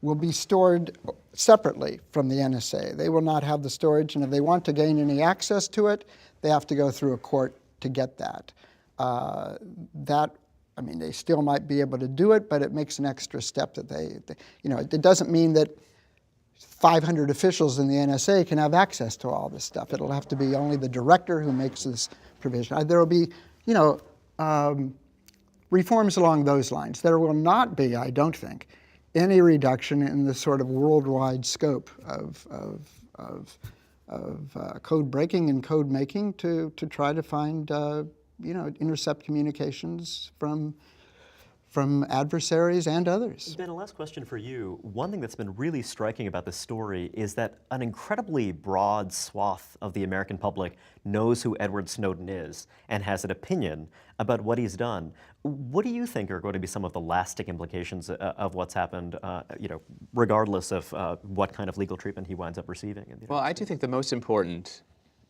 will be stored separately from the NSA. They will not have the storage, and if they want to gain any access to it, they have to go through a court to get that. I mean, they still might be able to do it, but it makes an extra step that it doesn't mean that 500 officials in the NSA can have access to all this stuff. It'll have to be only the director who makes this provision. There will be, reforms along those lines. There will not be, I don't think, any reduction in the sort of worldwide scope of code breaking and code making to try to find, intercept communications from adversaries and others. Ben, a last question for you. One thing that's been really striking about this story is that an incredibly broad swath of the American public knows who Edward Snowden is and has an opinion about what he's done. What do you think are going to be some of the lasting implications of what's happened, regardless of what kind of legal treatment he winds up receiving? Well, I do think the most important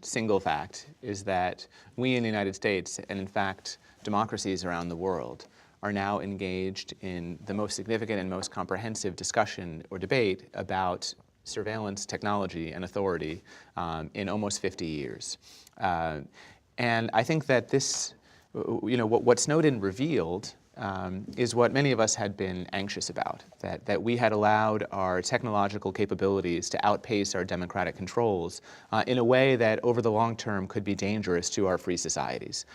single fact is that we in the United States, and in fact democracies around the world, are now engaged in the most significant and most comprehensive discussion or debate about surveillance technology and authority in almost 50 years. And I think that this, what Snowden revealed is what many of us had been anxious about, that we had allowed our technological capabilities to outpace our democratic controls in a way that over the long term could be dangerous to our free societies.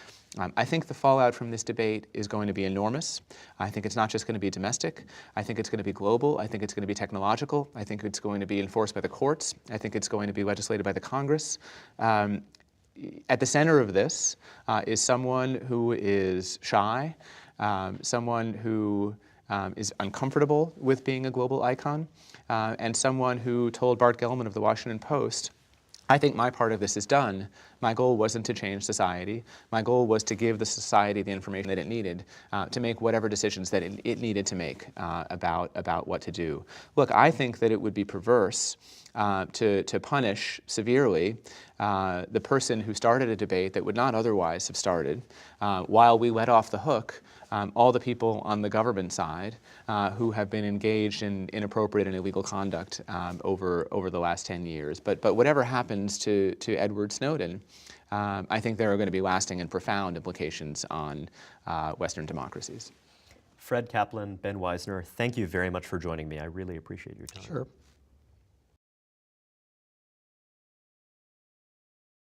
I think the fallout from this debate is going to be enormous. I think it's not just going to be domestic. I think it's going to be global. I think it's going to be technological. I think it's going to be enforced by the courts. I think it's going to be legislated by the Congress. At the center of this is someone who is shy, someone who is uncomfortable with being a global icon, and someone who told Bart Gellman of the Washington Post, I think my part of this is done. My goal wasn't to change society. My goal was to give the society the information that it needed to make whatever decisions that it needed to make about what to do. Look, I think that it would be perverse to punish severely the person who started a debate that would not otherwise have started, while we let off the hook all the people on the government side who have been engaged in inappropriate and illegal conduct over the last 10 years. But whatever happens to Edward Snowden, I think there are going to be lasting and profound implications on Western democracies. Fred Kaplan, Ben Weisner, thank you very much for joining me. I really appreciate your time. Sure.